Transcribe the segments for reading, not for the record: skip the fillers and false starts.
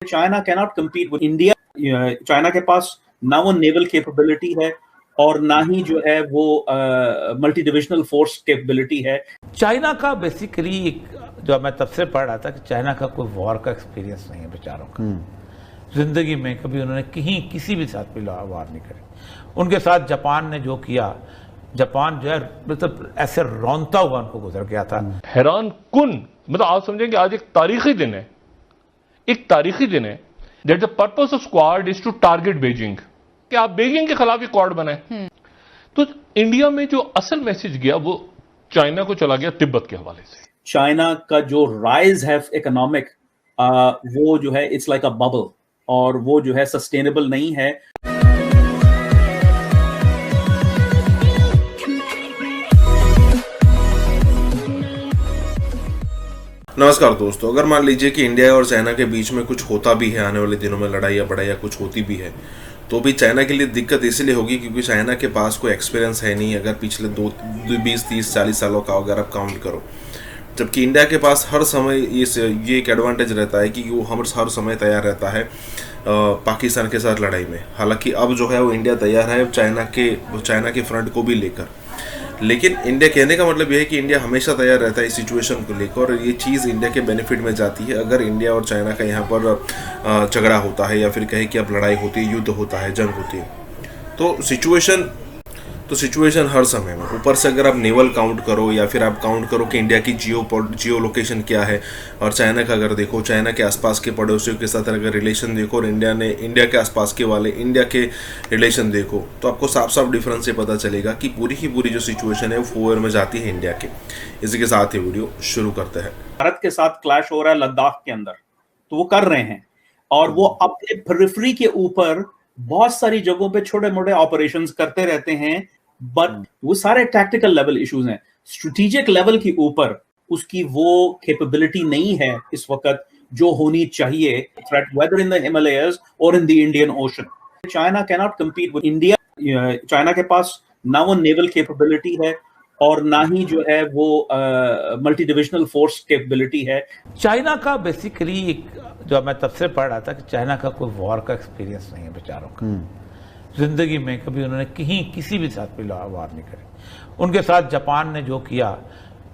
China cannot compete with India. China के पास ना वो नेवल कैपेबिलिटी है और ना ही जो है वो मल्टी डिविजनल फोर्स कैपेबिलिटी है। चाइना का बेसिकली जो मैं तब से पढ़ रहा था कि चाइना का कोई वॉर का एक्सपीरियंस नहीं है बेचारों का। जिंदगी में कभी उन्होंने कहीं किसी भी साथ भी वॉर नहीं करी। उनके साथ जापान ने जो किया, जापान जो है मतलब ऐसे रौनता हुआ उनको गुजर गया था। हैरान कुन, मतलब आप समझें कि आज एक तारीखी दिन है, एक तारीखी दिन है। That the purpose of squad is to target Beijing, कि आप बीजिंग के खिलाफ ही क्वाड बनाए। तो इंडिया में जो असल मैसेज गया वो चाइना को चला गया तिब्बत के हवाले से। चाइना का जो राइज है इकोनॉमिक, वो जो है इट्स लाइक अ बबल, और वो जो है सस्टेनेबल नहीं है। नमस्कार दोस्तों, अगर मान लीजिए कि इंडिया और चाइना के बीच में कुछ होता भी है, आने वाले दिनों में लड़ाई या बड़ाई या कुछ होती भी है, तो भी चाइना के लिए दिक्कत इसलिए होगी क्योंकि चाइना के पास कोई एक्सपीरियंस है नहीं। अगर पिछले 20, 30, 40 सालों का अगर आप काउंट करो, जबकि इंडिया के पास हर समय ये एक एडवांटेज रहता है कि वो हर समय तैयार रहता है पाकिस्तान के साथ लड़ाई में। हालांकि अब जो है वो इंडिया तैयार है चाइना के फ्रंट को भी लेकर, लेकिन इंडिया कहने का मतलब यह है कि इंडिया हमेशा तैयार रहता है इस सिचुएशन को लेकर, और ये चीज़ इंडिया के बेनिफिट में जाती है अगर इंडिया और चाइना का यहाँ पर झगड़ा होता है, या फिर कहे कि अब लड़ाई होती है, युद्ध होता है, जंग होती है। तो सिचुएशन हर समय में, ऊपर से अगर आप नेवल काउंट करो या फिर आप काउंट करो कि इंडिया की जियो लोकेशन क्या है, और चाइना का अगर देखो, चाइना के आसपास के पड़ोसियों के साथ अगर रिलेशन देखो, और इंडिया के आसपास के वाले इंडिया के रिलेशन देखो, तो आपको साफ साफ डिफरेंस से पता चलेगा कि पूरी की पूरी जो सिचुएशन है वो फेवर में जाती है इंडिया के। इसी के साथ ये वीडियो शुरू करते हैं। भारत के साथ क्लैश हो रहा है लद्दाख के अंदर, तो वो कर रहे हैं, और वो अपने पेरिफेरी के ऊपर बहुत सारी जगहों पे छोटे मोटे ऑपरेशंस करते रहते हैं, बट वो सारे टैक्टिकल लेवल इश्यूज हैं। स्ट्रेटेजिक लेवल के ऊपर उसकी वो कैपेबिलिटी नहीं है इस वक्त जो होनी चाहिए, threat whether in the Himalayas और in the Indian Ocean. China cannot compete with India. China के पास ना वो नेवल कैपेबिलिटी है और ना ही जो है वो मल्टी डिविजनल फोर्स कैपेबिलिटी है। चाइना का बेसिकली जो मैं तब से पढ़ रहा था कि चाइना का कोई वॉर का एक्सपीरियंस नहीं है बेचारों का। जिंदगी में कभी उन्होंने कहीं किसी भी साथ भी वॉर नहीं करी। उनके साथ जापान ने जो किया,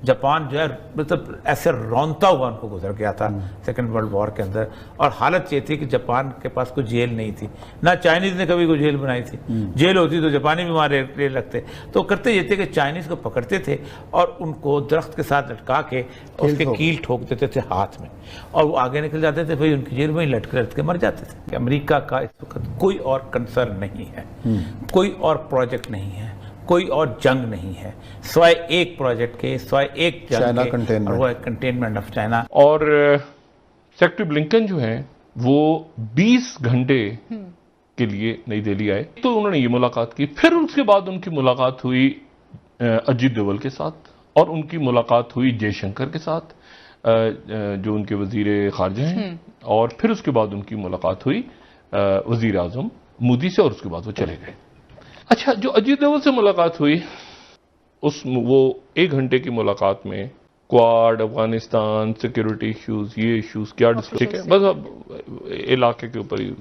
जापान जो है मतलब ऐसे रौनता हुआ उनको गुजर गया था सेकेंड वर्ल्ड वॉर के अंदर। और हालत ये थी कि जापान के पास कोई जेल नहीं थी, ना चाइनीज ने कभी कोई जेल बनाई थी। जेल होती तो जापानी भी वहाँ ले लगते। तो करते ये थे कि चाइनीज को पकड़ते थे और उनको दरख्त के साथ लटका के उसके कील ठोक देते थे हाथ में, और वो आगे निकल जाते थे, भाई उनकी जेल में ही लटक के मर जाते थे। अमेरिका का इस वक्त कोई और कंसर्न नहीं है, कोई और प्रोजेक्ट नहीं है, कोई और जंग नहीं है, सिवाय एक प्रोजेक्ट के, सिवाय एक जंग के, और वो कंटेनमेंट ऑफ चाइना। और सेक्रेटरी ब्लिंकन जो है वो 20 घंटे के लिए नई दिल्ली आए, तो उन्होंने ये मुलाकात की। फिर उसके बाद उनकी मुलाकात हुई अजीत डोभाल के साथ, और उनकी मुलाकात हुई जयशंकर के साथ जो उनके वजीर खारजा हैं, और फिर उसके बाद उनकी मुलाकात हुई वजीर आजम मोदी से, और उसके बाद वो चले गए। अच्छा, जो अजीत डोभाल से मुलाकात हुई वो 1 घंटे की मुलाकात में क्वाड, अफगानिस्तान, सिक्योरिटी इश्यूज, ये इश्यूज क्या डिस्कस, ठीक है, बस अब इलाके के ऊपर ही।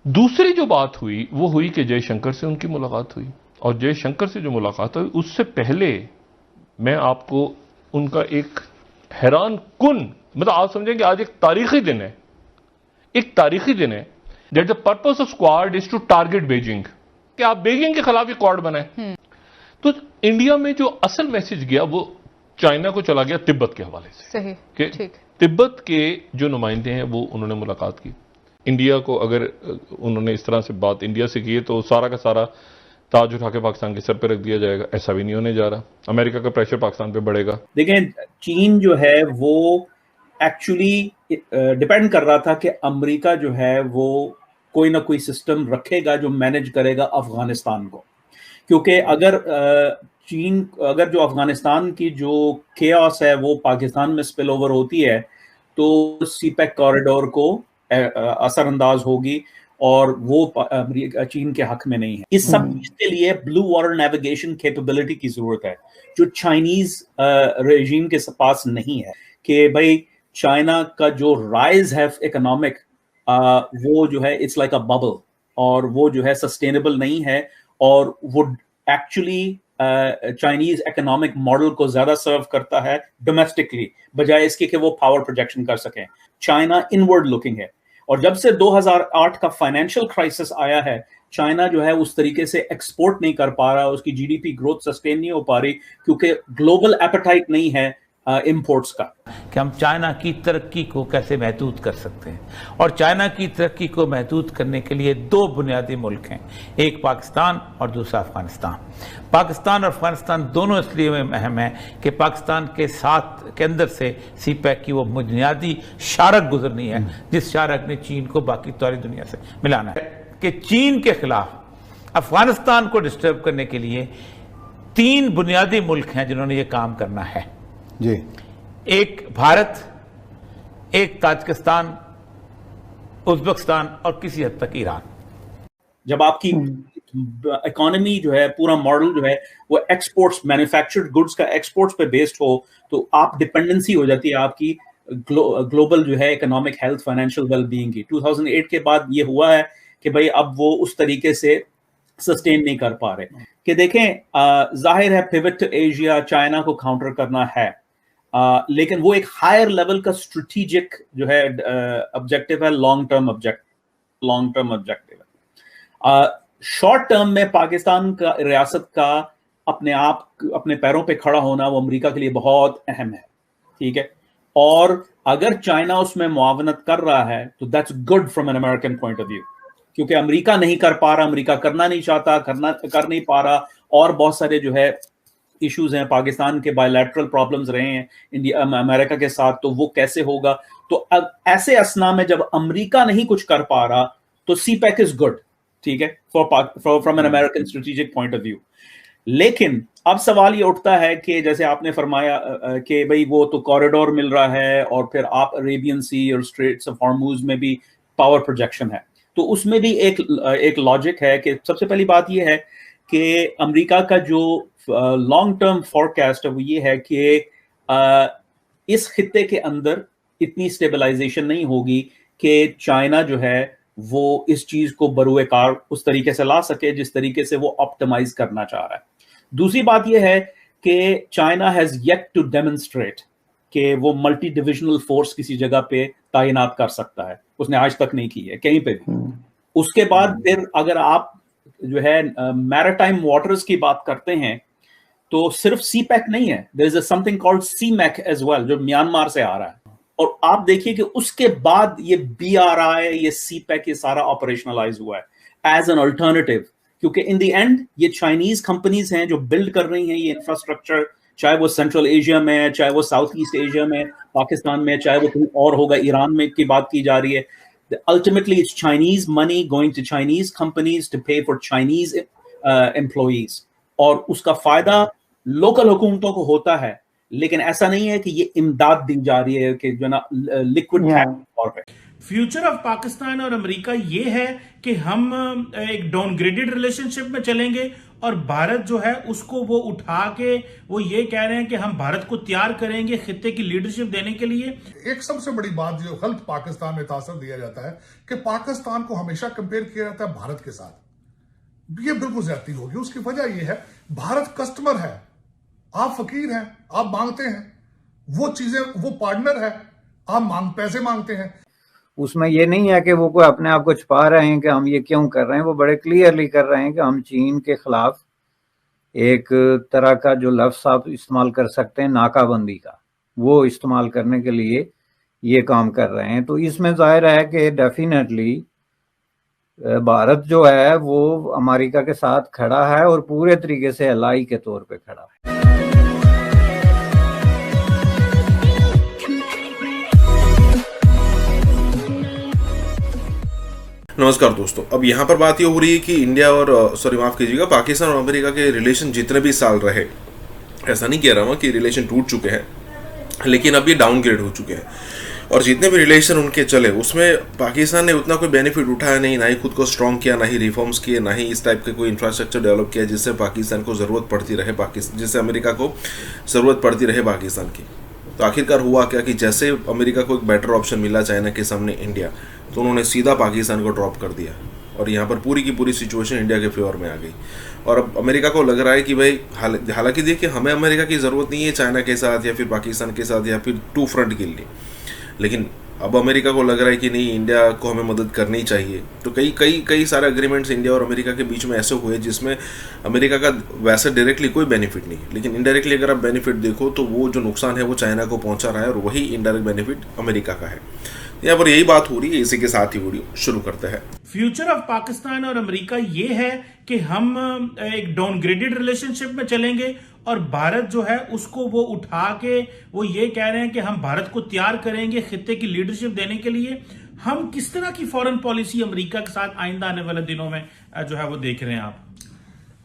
दूसरी जो बात हुई वो हुई कि जयशंकर से उनकी मुलाकात हुई, और जयशंकर से जो मुलाकात हुई उससे पहले मैं आपको उनका एक हैरान कुन, मतलब आप समझें कि आज एक तारीखी दिन है, एक तारीखी दिन है। That the purpose of squad is to target Beijing, कि आप बीजिंग के खिलाफ ही क्वाड बनाए। तो इंडिया में जो असल मैसेज गया वो चाइना को चला गया तिब्बत के हवाले से। सही, ठीक। तिब्बत के जो नुमाइंदे हैं वो उन्होंने मुलाकात की। इंडिया को अगर उन्होंने इस तरह से बात इंडिया से की है तो सारा का सारा ताज उठा के पाकिस्तान के सर पे रख दिया जाएगा, ऐसा भी नहीं होने जा रहा। अमेरिका का प्रेशर पाकिस्तान पे बढ़ेगा। देखें, चीन जो है वो एक्चुअली डिपेंड कर रहा था कि अमेरिका जो है वो कोई ना कोई सिस्टम रखेगा जो मैनेज करेगा अफगानिस्तान को, क्योंकि अगर जो अफगानिस्तान की जो केओस है वो पाकिस्तान में स्पिल ओवर होती है तो सीपैक कॉरिडोर को असरअंदाज होगी, और वो चीन के हक में नहीं है। इस सब चीज के लिए ब्लू वाटर नेविगेशन कैपेबिलिटी की जरूरत है, जो चाइनीज रेजिम के पास नहीं है। कि भाई चाइना का जो राइज है इकोनॉमिक, वो जो है इट्स लाइक अ बबल, और वो जो है सस्टेनेबल नहीं है, और वो एक्चुअली चाइनीज इकोनॉमिक मॉडल को ज्यादा सर्व करता है डोमेस्टिकली, बजाय इसके कि वो पावर प्रोजेक्शन कर सकें। चाइना इनवर्ड लुकिंग है, और जब से 2008 का फाइनेंशियल क्राइसिस आया है, चाइना जो है उस तरीके से एक्सपोर्ट नहीं कर पा रहा, उसकी जीडीपी ग्रोथ सस्टेन नहीं हो पा रही, क्योंकि ग्लोबल एपेटाइट नहीं है इंपोर्ट्स का। कि हम चाइना की तरक्की को कैसे महदूद कर सकते हैं, और चाइना की तरक्की को महदूद करने के लिए दो बुनियादी मुल्क हैं, एक पाकिस्तान और दूसरा अफगानिस्तान। पाकिस्तान और अफगानिस्तान दोनों इसलिए अहम है कि पाकिस्तान के साथ के अंदर से सीपैक की वो बुनियादी शारक गुजरनी है, जिस शारक ने चीन को बाकी सारी दुनिया से मिलाना है। कि चीन के खिलाफ अफगानिस्तान को डिस्टर्ब करने के लिए 3 बुनियादी मुल्क हैं जिन्होंने ये काम करना है जी। एक भारत, एक ताजिकिस्तान, उज्बेकिस्तान और किसी हद तक ईरान। जब आपकी इकोनॉमी जो है, पूरा मॉडल जो है वो एक्सपोर्ट्स, मैन्युफैक्चर्ड गुड्स का एक्सपोर्ट्स पे बेस्ड हो, तो आप डिपेंडेंसी हो जाती है आपकी ग्लोबल जो है इकोनॉमिक हेल्थ, फाइनेंशियल वेलबीइंग की। 2008 के बाद ये हुआ है कि भाई अब वो उस तरीके से सस्टेन नहीं कर पा रहे। कि देखें, जाहिर है पिवट टू एशिया, चाइना को काउंटर करना है, लेकिन वो एक हायर लेवल का स्ट्रेटेजिक जो है ऑब्जेक्टिव है, लॉन्ग टर्म ऑब्जेक्टिव है। शॉर्ट टर्म में पाकिस्तान का, रियासत का अपने पैरों पे खड़ा होना वो अमेरिका के लिए बहुत अहम है, ठीक है। और अगर चाइना उसमें मुआवनत कर रहा है तो that's good from an American point of view, क्योंकि अमेरिका नहीं कर पा रहा, अमेरिका करना नहीं चाहता, कर नहीं पा रहा, और बहुत सारे जो है इश्यूज हैं, पाकिस्तान के बायलैटरल प्रॉब्लम्स रहे हैं इंडिया अमेरिका के साथ, तो वो कैसे होगा। तो अब ऐसे असना में जब अमेरिका नहीं कुछ कर पा रहा तो सीपैक इज गुड, ठीक है, from an American strategic point of view. लेकिन अब सवाल ये उठता है कि जैसे आपने फरमाया कि भाई वो तो कॉरिडोर मिल रहा है, और फिर आप अरेबियन सी और स्ट्रेट्स ऑफ हॉर्मुज में भी पावर प्रोजेक्शन है, तो उसमें भी एक लॉजिक है कि सबसे पहली बात यह है कि अमेरिका का जो लॉन्ग टर्म फोरकास्ट है वो ये है कि इस खित्ते के अंदर इतनी स्टेबलाइजेशन नहीं होगी कि चाइना जो है वो इस चीज को बरूए कार उस तरीके से ला सके जिस तरीके से वो ऑप्टिमाइज करना चाह रहा है। दूसरी बात यह है कि China has yet to demonstrate कि वो मल्टी डिविजनल फोर्स किसी जगह पे तैनात कर सकता है, उसने आज तक नहीं की है कहीं पे भी। उसके बाद फिर अगर आप जो है मैरिटाइम वाटर्स की बात करते हैं तो सिर्फ सीपैक नहीं है, there is something called CMEC as well, जो म्यांमार से आ रहा है। और आप देखिए कि उसके बाद ये BRI, ये सीपैक, ये सारा ऑपरेशनलाइज हुआ है एज एन अल्टरनेटिव, क्योंकि इन द एंड ये चाइनीज कंपनीज हैं जो बिल्ड कर रही हैं ये इंफ्रास्ट्रक्चर, चाहे वो सेंट्रल एशिया में है, चाहे वो साउथ ईस्ट एशिया में, पाकिस्तान में, चाहे वो कहीं और होगा, ईरान में की बात की जा रही है। Ultimately, it's Chinese money going to Chinese companies to pay for Chinese employees, और उसका फायदा लोकल हुकूमतों को होता है, लेकिन ऐसा नहीं है कि ये इमदाद दी जा रही है कि जो ना लिक्विड तौर पे। फ्यूचर ऑफ पाकिस्तान और अमेरिका ये है कि हम एक डाउनग्रेडेड रिलेशनशिप में चलेंगे, और भारत जो है उसको वो उठा के वो ये कह रहे हैं कि हम भारत को तैयार करेंगे खित्ते की लीडरशिप देने के लिए। एक सबसे बड़ी बात जो गलत पाकिस्तान में तासर दिया जाता है कि पाकिस्तान को हमेशा कंपेयर किया जाता है भारत के साथ, ये बिल्कुल ज्यादती होगी। उसकी वजह यह है भारत कस्टमर है, आप फकीर हैं, आप मांगते हैं वो चीजें, वो पार्टनर है, आप पैसे मांगते हैं। उसमें ये नहीं है कि वो कोई अपने आप को छुपा रहे हैं कि हम ये क्यों कर रहे हैं, वो बड़े क्लियरली कर रहे हैं कि हम चीन के खिलाफ एक तरह का जो लफ्ज़ आप इस्तेमाल कर सकते हैं नाकाबंदी का, वो इस्तेमाल करने के लिए ये काम कर रहे हैं। तो इसमें जाहिर है कि डेफिनेटली भारत जो है वो अमेरिका के साथ खड़ा है और पूरे तरीके से एलाई के तौर पे खड़ा है। नमस्कार दोस्तों, अब यहाँ पर बात ये हो रही है कि इंडिया और माफ़ कीजिएगा, पाकिस्तान और अमेरिका के रिलेशन जितने भी साल रहे, ऐसा नहीं कह रहा हूँ कि रिलेशन टूट चुके हैं, लेकिन अब ये डाउनग्रेड हो चुके हैं। और जितने भी रिलेशन उनके चले उसमें पाकिस्तान ने उतना कोई बेनिफिट उठाया नहीं, ना ही खुद को स्ट्रॉन्ग किया, ना ही रिफॉर्म्स किए, ना ही इस टाइप के कोई इंफ्रास्ट्रक्चर डेवलप किया जिससे पाकिस्तान को ज़रूरत पड़ती रहे, जिससे अमेरिका को ज़रूरत पड़ती रहे पाकिस्तान की। तो आखिरकार हुआ क्या कि जैसे अमेरिका को एक बेटर ऑप्शन मिला चाइना के सामने इंडिया, तो उन्होंने सीधा पाकिस्तान को ड्रॉप कर दिया और यहाँ पर पूरी की पूरी सिचुएशन इंडिया के फेवर में आ गई। और अब अमेरिका को लग रहा है कि भाई हालांकि देखिए हमें अमेरिका की ज़रूरत नहीं है चाइना के साथ या फिर पाकिस्तान के साथ या फिर टू फ्रंट के लिए, लेकिन अब अमेरिका को लग रहा है कि नहीं, इंडिया को हमें मदद करनी चाहिए। तो कई सारे एग्रीमेंट्स इंडिया और अमेरिका के बीच में ऐसे हुए जिसमें अमेरिका का वैसे डायरेक्टली कोई बेनिफिट नहीं, लेकिन इनडायरेक्टली अगर आप बेनिफिट देखो तो वो जो नुकसान है वो चाइना को पहुंचा रहा है और वही इनडायरेक्ट बेनिफिट अमेरिका का है। यहाँ पर यही बात हो रही है। इसी के साथ ही वीडियो शुरू करते हैं। फ्यूचर ऑफ पाकिस्तान और अमेरिका ये है कि हम एक डाउनग्रेडेड रिलेशनशिप में चलेंगे और भारत जो है उसको वो उठा के वो ये कह रहे हैं कि हम भारत को तैयार करेंगे खित्ते की लीडरशिप देने के लिए। हम किस तरह की फॉरेन पॉलिसी अमेरिका के साथ आइंदा आने वाले दिनों में जो है वो देख रहे हैं आप?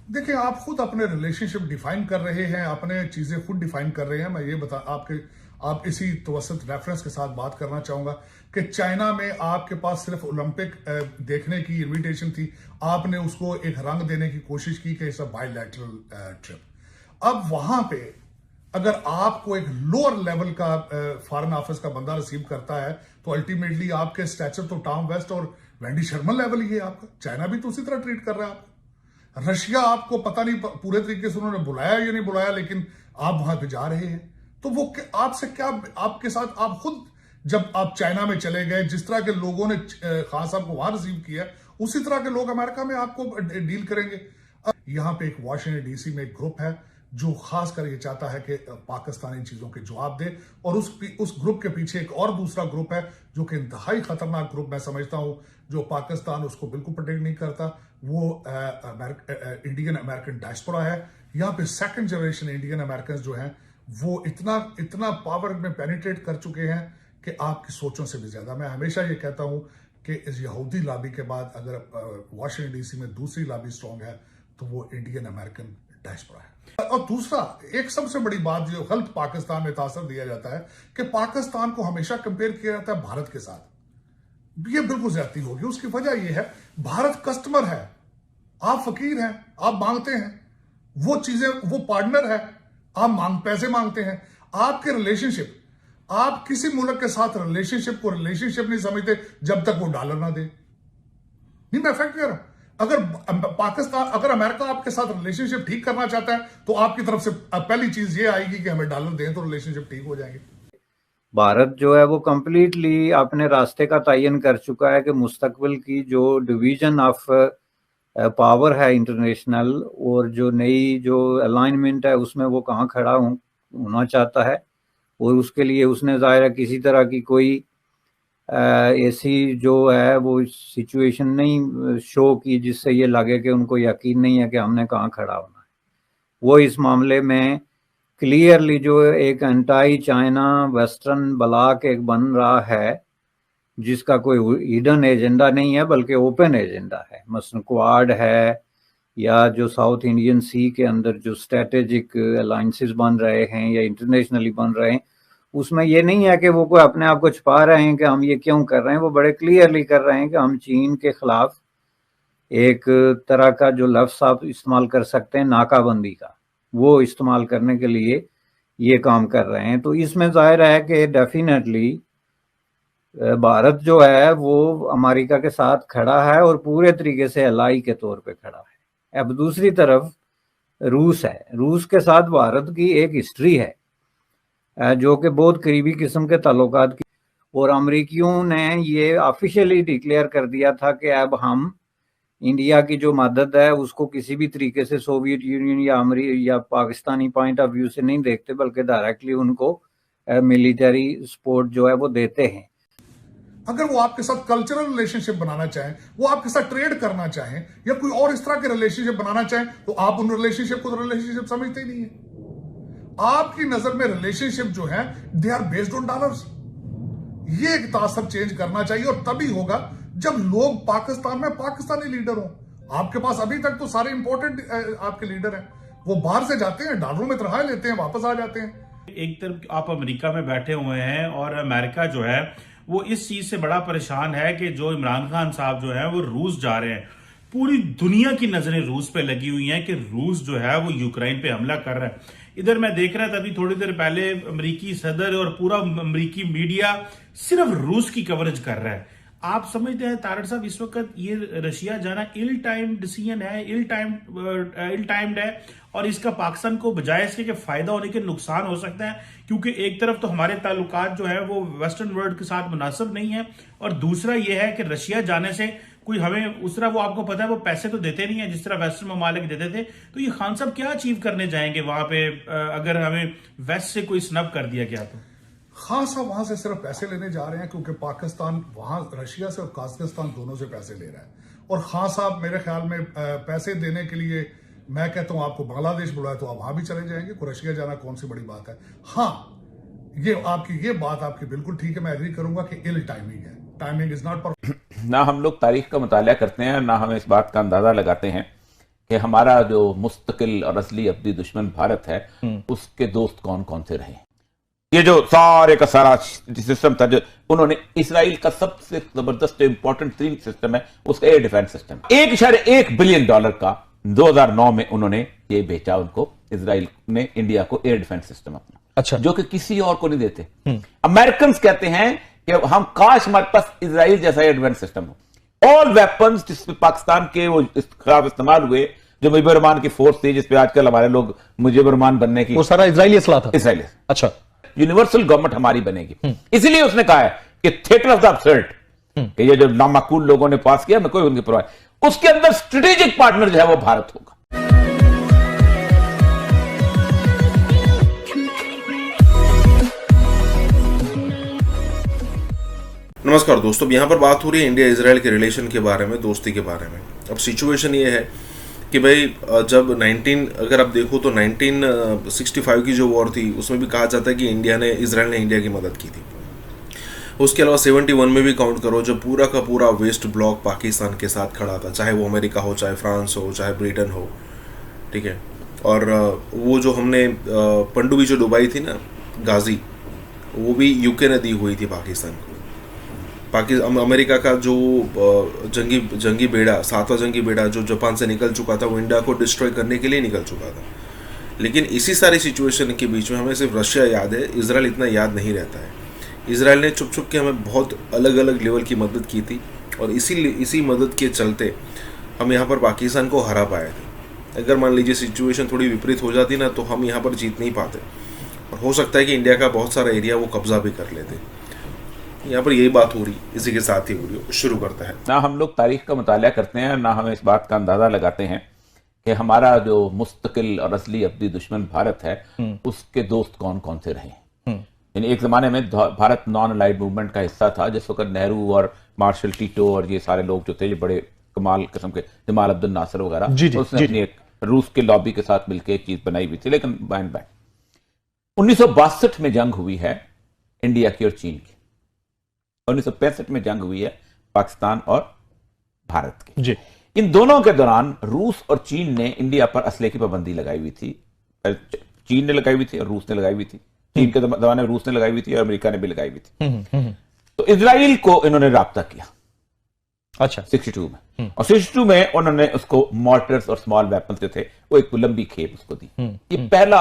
देखिए, आप खुद अपने रिलेशनशिप डिफाइन कर रहे हैं, अपने चीजें खुद डिफाइन कर रहे हैं। मैं ये आप इसी तवसत रेफरेंस के साथ बात करना चाहूंगा कि चाइना में आपके पास सिर्फ ओलंपिक देखने की इनविटेशन थी, आपने उसको एक रंग देने की कोशिश की कि इट्स अ बायलैटरल ट्रिप। अब वहां पे अगर आपको एक लोअर लेवल का फॉरेन ऑफिस का बंदा रिसीव करता है तो अल्टीमेटली आपके स्टैचर तो टॉम वेस्ट और वेंडी शर्मा लेवल ही है आपका। चाइना भी तो उसी तरह ट्रीट कर रहा है आपको। रशिया आपको पता नहीं पूरे तरीके से उन्होंने बुलाया या नहीं बुलाया, लेकिन आप वहां पे जा रहे हैं। तो वो आपसे क्या, आपके साथ आप खुद जब आप चाइना में चले गए, जिस तरह के लोगों ने खान साहब को वहां रिसीव किया उसी तरह के लोग अमेरिका में आपको डील करेंगे। यहां पे एक वाशिंगटन डीसी में एक ग्रुप है जो खासकर ये चाहता है कि पाकिस्तान इन चीजों के जवाब दे, और उस ग्रुप के पीछे एक और दूसरा ग्रुप है जो कि इंतहाई खतरनाक ग्रुप मैं समझता हूं, जो पाकिस्तान उसको बिल्कुल प्रोटेक्ट नहीं करता। वो इंडियन अमेरिकन डायस्पोरा है। यहाँ पे सेकंड जनरेशन इंडियन अमेरिकन जो हैं वो इतना पावर में पेनिट्रेट कर चुके हैं कि आपकी सोचों से भी ज्यादा। मैं हमेशा ये कहता हूं कि इस यहूदी लॉबी के बाद अगर वाशिंगटन डीसी में दूसरी लॉबी स्ट्रांग है तो वो इंडियन अमेरिकन डायस्पोरा है। और दूसरा एक सबसे बड़ी बात जो गलत पाकिस्तान में तासर दिया जाता है कि पाकिस्तान को हमेशा कंपेयर किया जाता है भारत के साथ। ये बिल्कुल ज्यादती होगी। उसकी वजह यह है, भारत कस्टमर है, आप फकीर हैं, आप मांगते हैं वो चीजें, वो पार्टनर है, आप पैसे मांगते हैं। आपके रिलेशनशिप, आप किसी मुल्क के साथ रिलेशनशिप को रिलेशनशिप नहीं समझते जब तक वो डॉलर ना दे। नहीं, मैं फैक्ट कह रहा हूं। अगर अमेरिका आपके साथ रिलेशनशिप ठीक करना चाहता है तो आपकी तरफ से पहली चीज ये आएगी कि हमें डॉलर दें तो रिलेशनशिप ठीक हो जाएंगे। भारत जो है वो कंप्लीटली अपने रास्ते का तयन कर चुका है कि मुस्तकबिल की जो डिवीजन ऑफ पावर है इंटरनेशनल, और जो नई जो अलाइनमेंट है उसमें वो कहाँ खड़ा होना चाहता है। और उसके लिए उसने ज़ाहिर है किसी तरह की कोई ऐसी जो है वो सिचुएशन नहीं शो की जिससे ये लगे कि उनको यकीन नहीं है कि हमने कहाँ खड़ा होना है। वो इस मामले में क्लियरली जो एक एंटाई चाइना वेस्टर्न ब्लॉक एक बन रहा है जिसका कोई हिडन एजेंडा नहीं है बल्कि ओपन एजेंडा है। मसलन क्वाड है या जो साउथ इंडियन सी के अंदर जो स्ट्रेटेजिक अलायंसेस बन रहे हैं या इंटरनेशनली बन रहे हैं, उसमें ये नहीं है कि वो कोई अपने आप को छुपा रहे हैं कि हम ये क्यों कर रहे हैं। वो बड़े क्लियरली कर रहे हैं कि हम चीन के खिलाफ एक तरह का जो लफ्ज़ आप इस्तेमाल कर सकते हैं नाकाबंदी का, वो इस्तेमाल करने के लिए ये काम कर रहे हैं। तो इसमें जाहिर है कि डेफिनेटली भारत जो है वो अमेरिका के साथ खड़ा है और पूरे तरीके से एलाई के तौर पे खड़ा है। अब दूसरी तरफ रूस है। रूस के साथ भारत की एक हिस्ट्री है जो कि बहुत करीबी किस्म के ताल्लुकात की, और अमरीकियों ने ये ऑफिशियली डिक्लेयर कर दिया था कि अब हम इंडिया की जो मदद है उसको किसी भी तरीके से सोवियत यूनियन या पाकिस्तानी पॉइंट ऑफ व्यू से नहीं देखते, बल्कि डायरेक्टली उनको मिलिट्री सपोर्ट जो है वो देते हैं। अगर वो आपके साथ कल्चरल रिलेशनशिप बनाना चाहें, वो आपके साथ ट्रेड करना चाहें या कोई और इस तरह के रिलेशनशिप बनाना चाहें, तो आप उन रिलेशनशिप को रिलेशनशिप समझते ही नहीं है। आपकी नजर में रिलेशनशिप जो है they are based on dollars. ये एक तासर चेंज करना चाहिए और तभी होगा जब लोग पाकिस्तान में पाकिस्तानी लीडर हो। आपके पास अभी तक तो सारे इंपॉर्टेंट आपके लीडर हैं, वो बाहर से जाते हैं, डॉलरों में तनख्वाह लेते हैं, वापस आ जाते हैं। एक तरफ आप अमेरिका में बैठे हुए हैं और अमेरिका जो है वो इस चीज से बड़ा परेशान है कि जो इमरान खान साहब जो है वो रूस जा रहे हैं। पूरी दुनिया की नजरें रूस पे लगी हुई हैं कि रूस जो है वो यूक्रेन पे हमला कर रहा है। इधर मैं देख रहा था अभी थोड़ी देर पहले अमेरिकी सदर और पूरा अमेरिकी मीडिया सिर्फ रूस की कवरेज कर रहा है। आप समझते हैं तारड़ साहब इस वक्त ये रशिया जाना इल टाइम डिसीजन है, इल टाइम्ड है, और इसका पाकिस्तान को बजाय इसके कि फायदा होने के नुकसान हो सकता है, क्योंकि एक तरफ तो हमारे ताल्लुकात जो है वो वेस्टर्न वर्ल्ड के साथ मुनासिब नहीं है, और दूसरा ये है कि रशिया जाने से कोई हमें उस तरह, वो आपको पता है वो पैसे तो देते नहीं है जिस तरह वेस्टर्न ममालिक देते थे। तो ये खान साहब क्या अचीव करने जाएंगे वहां पे अगर हमें वेस्ट से कोई स्नब कर दिया गया तो? खान साहब वहां से सिर्फ पैसे लेने जा रहे हैं, क्योंकि पाकिस्तान वहां रशिया से और काजाकिस्तान दोनों से पैसे ले रहा है। और खान साहब मेरे ख्याल में पैसे देने के लिए, मैं कहता हूं आपको बांग्लादेश बुलाए तो आप वहां भी चले जाएंगे, को रशिया जाना कौन सी बड़ी बात है। हाँ, ये बात आपकी बिल्कुल ठीक है, मैं एग्री करूंगा कि इल टाइमिंग है, टाइमिंग इज नॉट पर। ना हम लोग तारीख का मुताला करते हैं, ना हम इस बात का अंदाजा लगाते हैं कि हमारा जो मुस्तकिल और असली अब्दी दुश्मन भारत है उसके दोस्त कौन कौन से रहे। ये जो सारे का सारा सिस्टम था, जो उन्होंने इसराइल का सबसे जबरदस्त इंपॉर्टेंट तीन सिस्टम है उसका एयर डिफेंस सिस्टम, $1.1 बिलियन का 2009 में उन्होंने ये बेचा उनको, इसराइल ने इंडिया को एयर डिफेंस सिस्टम अपना, अच्छा, जो कि किसी और को नहीं देते। अमेरिकन कहते हैं कि हम काश हमारे पास इसराइल जैसा एयर डिफेंस सिस्टम हो। ऑल वेपन्स जिसमें पाकिस्तान के वो खिलाफ इस्तेमाल हुए, जो मुजीबुर रहमान की फोर्स थी जिसपे आजकल हमारे लोग मुजीबुर रहमान बनने की, वो सारा इजरायली असला था। इसराइली, अच्छा, यूनिवर्सल गवर्नमेंट हमारी बनेगी। इसलिए उसने कहा है कि थिएटर ऑफ द अब्सर्ड, कि ये जो नामाकूल लोगों ने पास किया, मैं कोई उनकी परवाह, उसके अंदर स्ट्रेटेजिक पार्टनर जो है वो भारत होगा। नमस्कार दोस्तों, यहाँ पर बात हो रही है इंडिया इजराइल के रिलेशन के बारे में, दोस्ती के बारे में। अब सिचुएशन ये है कि भाई जब अगर आप देखो तो 1965 की जो वॉर थी उसमें भी कहा जाता है कि इजराइल ने इंडिया की मदद की थी। उसके अलावा 71 में भी काउंट करो, जब पूरा का पूरा वेस्ट ब्लॉक पाकिस्तान के साथ खड़ा था, चाहे वो अमेरिका हो, चाहे फ्रांस हो, चाहे ब्रिटेन हो, ठीक है। और वो जो हमने पनडुब्बी जो डुबाई थी ना, गाजी, वो भी यूके ने दी हुई थी पाकिस्तान को। अमेरिका का जो जंगी बेड़ा, 7वां जंगी बेड़ा जो जापान से निकल चुका था, वो इंडिया को डिस्ट्रॉय करने के लिए निकल चुका था। लेकिन इसी सारी सिचुएशन के बीच में हमें सिर्फ रशिया याद है, इजराइल इतना याद नहीं रहता है। इजराइल ने छुप छुप के हमें बहुत अलग अलग लेवल की मदद की थी, और इसी मदद के चलते हम यहाँ पर पाकिस्तान को हरा पाए थे। अगर मान लीजिए सिचुएशन थोड़ी विपरीत हो जाती ना, तो हम यहाँ पर जीत नहीं पाते, और हो सकता है कि इंडिया का बहुत सारा एरिया वो कब्जा भी कर लेते। यहाँ पर यही बात हो रही, इसी के साथ ही वीडियो शुरू करता है। ना हम लोग तारीख का मुताला करते हैं, ना हम इस बात का अंदाजा लगाते हैं कि हमारा जो मुस्तकिल और असली अब्दी दुश्मन भारत है उसके दोस्त कौन कौन से रहे। यानी एक जमाने में भारत नॉन अलाइड मूवमेंट का हिस्सा था, जिस वक्त नेहरू और मार्शल टीटो और ये सारे लोग जो थे, ये बड़े कमाल किस्म के, जमाल अब्दुल नासिर वगैरह, उसने अपनी एक रूस के लॉबी के साथ मिलकर एक चीज बनाई हुई थी। लेकिन बैन 1962 में जंग हुई है इंडिया की और चीन की, 1965 में जंग हुई है पाकिस्तान और भारत की जी। इन दोनों के दौरान रूस और चीन ने इंडिया पर असले की पाबंदी लगाई हुई थी। चीन ने लगाई हुई थी और रूस ने लगाई हुई थी। चीन के जमाने में रूस ने लगाई हुई थी और अमेरिका ने भी लगाई हुई थी। तो इजराइल को इन्होंने राब्ता किया, अच्छा, 62 में, और 62 में उन्होंने उसको मॉर्टर्स और स्मॉल वेपन्स जो थे वो एक लंबी खेप उसको दी। ये पहला